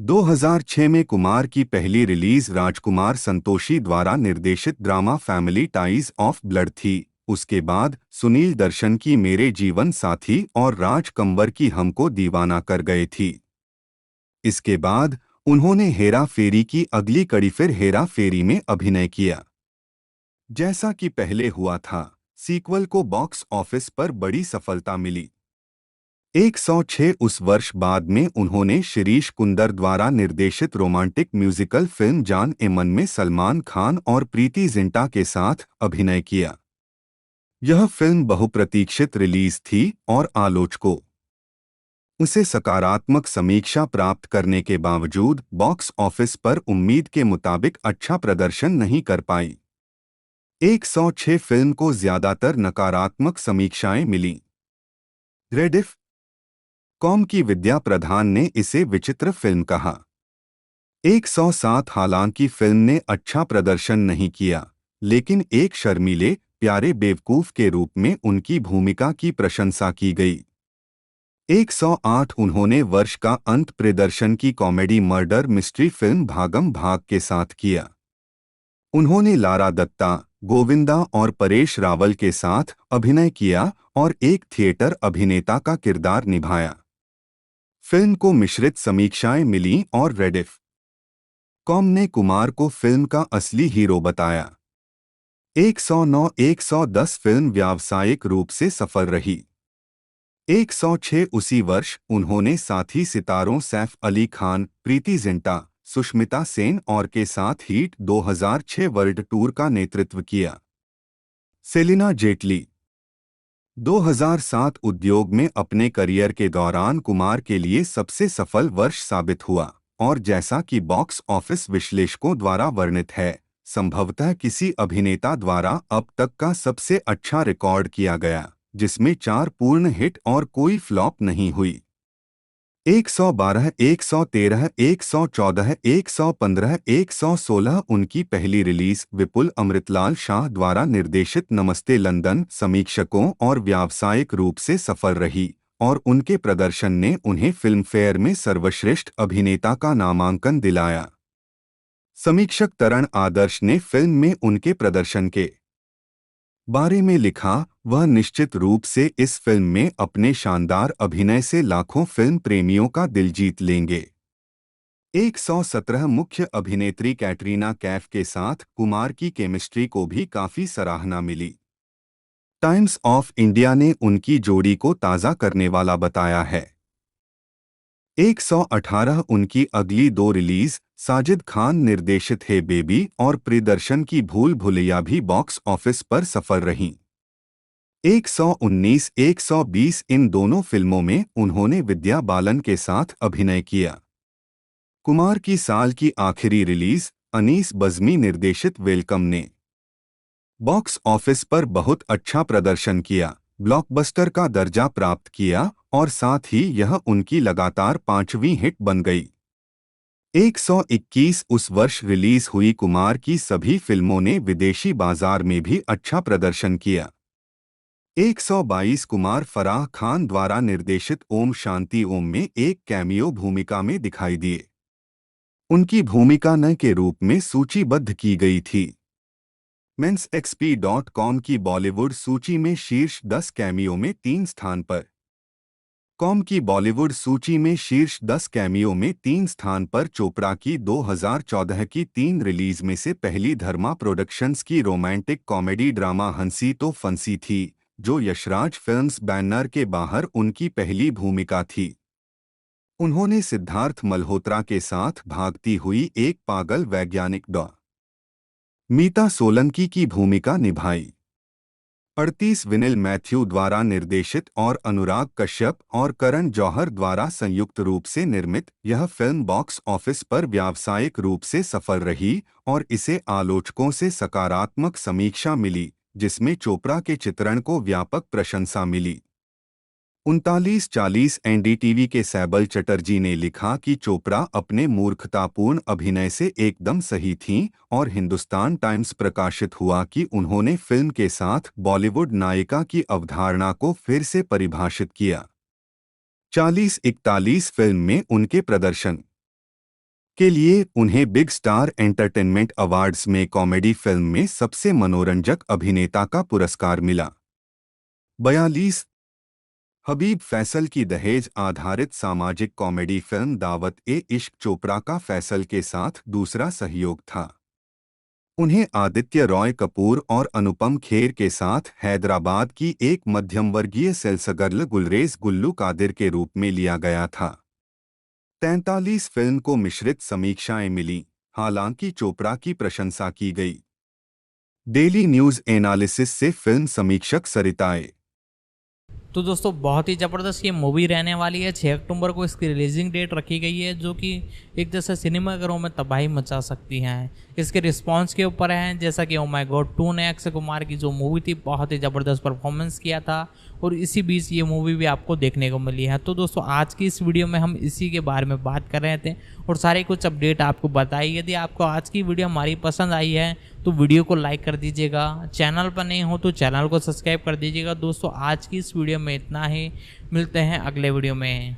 2006 में कुमार की पहली रिलीज राजकुमार संतोषी द्वारा निर्देशित drama family ties of blood थी। उसके बाद सुनील दर्शन की मेरे जीवन साथी और राज कंवर की हमको दीवाना कर गए थी। इसके बाद उन्होंने हेरा फेरी की अगली कड़ी फिर हेरा फेरी में अभिनय किया। जैसा कि पहले हुआ था, सीक्वल को बॉक्स ऑफिस पर बड़ी सफलता मिली। 106 उस वर्ष बाद में उन्होंने शिरीष कुंदर द्वारा निर्देशित रोमांटिक म्यूजिकल फिल्म जान ए मन में सलमान खान और प्रीति जिंटा के साथ अभिनय किया। यह फिल्म बहुप्रतीक्षित रिलीज थी और आलोचकों उसे सकारात्मक समीक्षा प्राप्त करने के बावजूद बॉक्स ऑफिस पर उम्मीद के मुताबिक अच्छा प्रदर्शन नहीं कर पाई। 106 फिल्म को ज्यादातर नकारात्मक समीक्षाएं मिलीं। रेडिफ कॉम की विद्या प्रधान ने इसे विचित्र फिल्म कहा। 107 हालांकि फिल्म ने अच्छा प्रदर्शन नहीं किया, लेकिन एक शर्मीले प्यारे बेवकूफ के रूप में उनकी भूमिका की प्रशंसा की गई। 108 उन्होंने वर्ष का अंत प्रदर्शन की कॉमेडी मर्डर मिस्ट्री फिल्म भागम भाग के साथ किया। उन्होंने लारा दत्ता, गोविंदा और परेश रावल के साथ अभिनय किया और एक थिएटर अभिनेता का किरदार निभाया। फिल्म को मिश्रित समीक्षाएं मिलीं और रेडिफ कॉम ने कुमार को फिल्म का असली हीरो बताया। 109, 110 फिल्म व्यावसायिक रूप से सफल रही। 106 उसी वर्ष उन्होंने साथी सितारों सैफ अली खान, प्रीति जिंटा, सुष्मिता सेन और के साथ हीट 2006 वर्ल्ड टूर का नेतृत्व किया। सेलिना जेटली 2007 उद्योग में अपने करियर के दौरान कुमार के लिए सबसे सफल वर्ष साबित हुआ और जैसा कि बॉक्स ऑफिस विश्लेषकों द्वारा वर्णित है, संभवतः किसी अभिनेता द्वारा अब तक का सबसे अच्छा रिकॉर्ड किया गया, जिसमें 4 पूर्ण हिट और कोई फ्लॉप नहीं हुई। 112, 113, 114, 115, 116 उनकी पहली रिलीज विपुल अमृतलाल शाह द्वारा निर्देशित नमस्ते लंदन समीक्षकों और व्यावसायिक रूप से सफल रही और उनके प्रदर्शन ने उन्हें फिल्मफेयर में सर्वश्रेष्ठ अभिनेता का नामांकन दिलाया। समीक्षक तरण आदर्श ने फिल्म में उनके प्रदर्शन के बारे में लिखा, वह निश्चित रूप से इस फिल्म में अपने शानदार अभिनय से लाखों फिल्म प्रेमियों का दिल जीत लेंगे। 117 मुख्य अभिनेत्री कैटरीना कैफ के साथ कुमार की केमिस्ट्री को भी काफी सराहना मिली। टाइम्स ऑफ इंडिया ने उनकी जोड़ी को ताज़ा करने वाला बताया है। 118 उनकी अगली 2 रिलीज साजिद खान निर्देशित है बेबी और प्रियदर्शन की भूल भुलैया भी बॉक्स ऑफिस पर सफल रहीं। 119, 120 इन दोनों फिल्मों में उन्होंने विद्या बालन के साथ अभिनय किया। कुमार की साल की आखिरी रिलीज अनीस बज़मी निर्देशित वेलकम ने बॉक्स ऑफिस पर बहुत अच्छा प्रदर्शन किया, ब्लॉकबस्टर का दर्जा प्राप्त किया और साथ ही यह उनकी लगातार 5वीं हिट बन गई। 121 उस वर्ष रिलीज हुई कुमार की सभी फिल्मों ने विदेशी बाजार में भी अच्छा प्रदर्शन किया। 122 कुमार फराह खान द्वारा निर्देशित ओम शांति ओम में एक कैमियो भूमिका में दिखाई दिए। उनकी भूमिका न के रूप में सूचीबद्ध की गई थी। mensxp.com की बॉलीवुड सूची में शीर्ष 10 कैमियो में 3 स्थान पर कॉम की बॉलीवुड सूची में शीर्ष 10 कैमियो में 3 स्थान पर चोपड़ा की 2014 की 3 रिलीज में से पहली धर्मा प्रोडक्शंस की रोमांटिक कॉमेडी ड्रामा हंसी तो फंसी थी, जो यशराज फिल्म्स बैनर के बाहर उनकी पहली भूमिका थी। उन्होंने सिद्धार्थ मल्होत्रा के साथ भागती हुई एक पागल वैज्ञानिक डॉ. मीता सोलंकी की भूमिका निभाई। 38 विनिल मैथ्यू द्वारा निर्देशित और अनुराग कश्यप और करण जौहर द्वारा संयुक्त रूप से निर्मित यह फिल्म बॉक्स ऑफिस पर व्यावसायिक रूप से सफल रही और इसे आलोचकों से सकारात्मक समीक्षा मिली, जिसमें चोपड़ा के चित्रण को व्यापक प्रशंसा मिली। 3940 एनडीटीवी के सैबल चटर्जी ने लिखा कि चोपड़ा अपने मूर्खतापूर्ण अभिनय से एकदम सही थीं और हिंदुस्तान टाइम्स प्रकाशित हुआ कि उन्होंने फिल्म के साथ बॉलीवुड नायिका की अवधारणा को फिर से परिभाषित किया। 4041 फिल्म में उनके प्रदर्शन के लिए उन्हें बिग स्टार एंटरटेनमेंट अवार्ड्स में कॉमेडी फिल्म में सबसे मनोरंजक अभिनेता का पुरस्कार मिला। 42 हबीब फैसल की दहेज आधारित सामाजिक कॉमेडी फिल्म दावत-ए-इश्क चोपड़ा का फैसल के साथ दूसरा सहयोग था। उन्हें आदित्य रॉय कपूर और अनुपम खेर के साथ हैदराबाद की एक मध्यम वर्गीय सेल्सगर्ल गुलरेज गुल्लू कादिर के रूप में लिया गया था। 43 फिल्म को मिश्रित समीक्षाएं मिली, हालांकि चोपड़ा की प्रशंसा की गई। डेली न्यूज एनालिसिस से फिल्म समीक्षक सरिताए। तो दोस्तों बहुत ही ज़बरदस्त ये मूवी रहने वाली है। 6 अक्टूबर को इसकी रिलीजिंग डेट रखी गई है, जो कि एक जैसे सिनेमाघरों में तबाही मचा सकती हैं। इसके रिस्पांस के ऊपर है, जैसा कि ओ माय गॉड 2 ने अक्षय कुमार की जो मूवी थी बहुत ही ज़बरदस्त परफॉर्मेंस किया था और इसी बीच ये मूवी भी आपको देखने को मिली है। तो दोस्तों आज की इस वीडियो में हम इसी के बारे में बात कर रहे थे और सारे कुछ अपडेट आपको बताई। यदि आपको आज की वीडियो हमारी पसंद आई है तो वीडियो को लाइक कर दीजिएगा, चैनल पर नहीं हो तो चैनल को सब्सक्राइब कर दीजिएगा। दोस्तों आज की इस वीडियो में इतना ही, मिलते हैं अगले वीडियो में।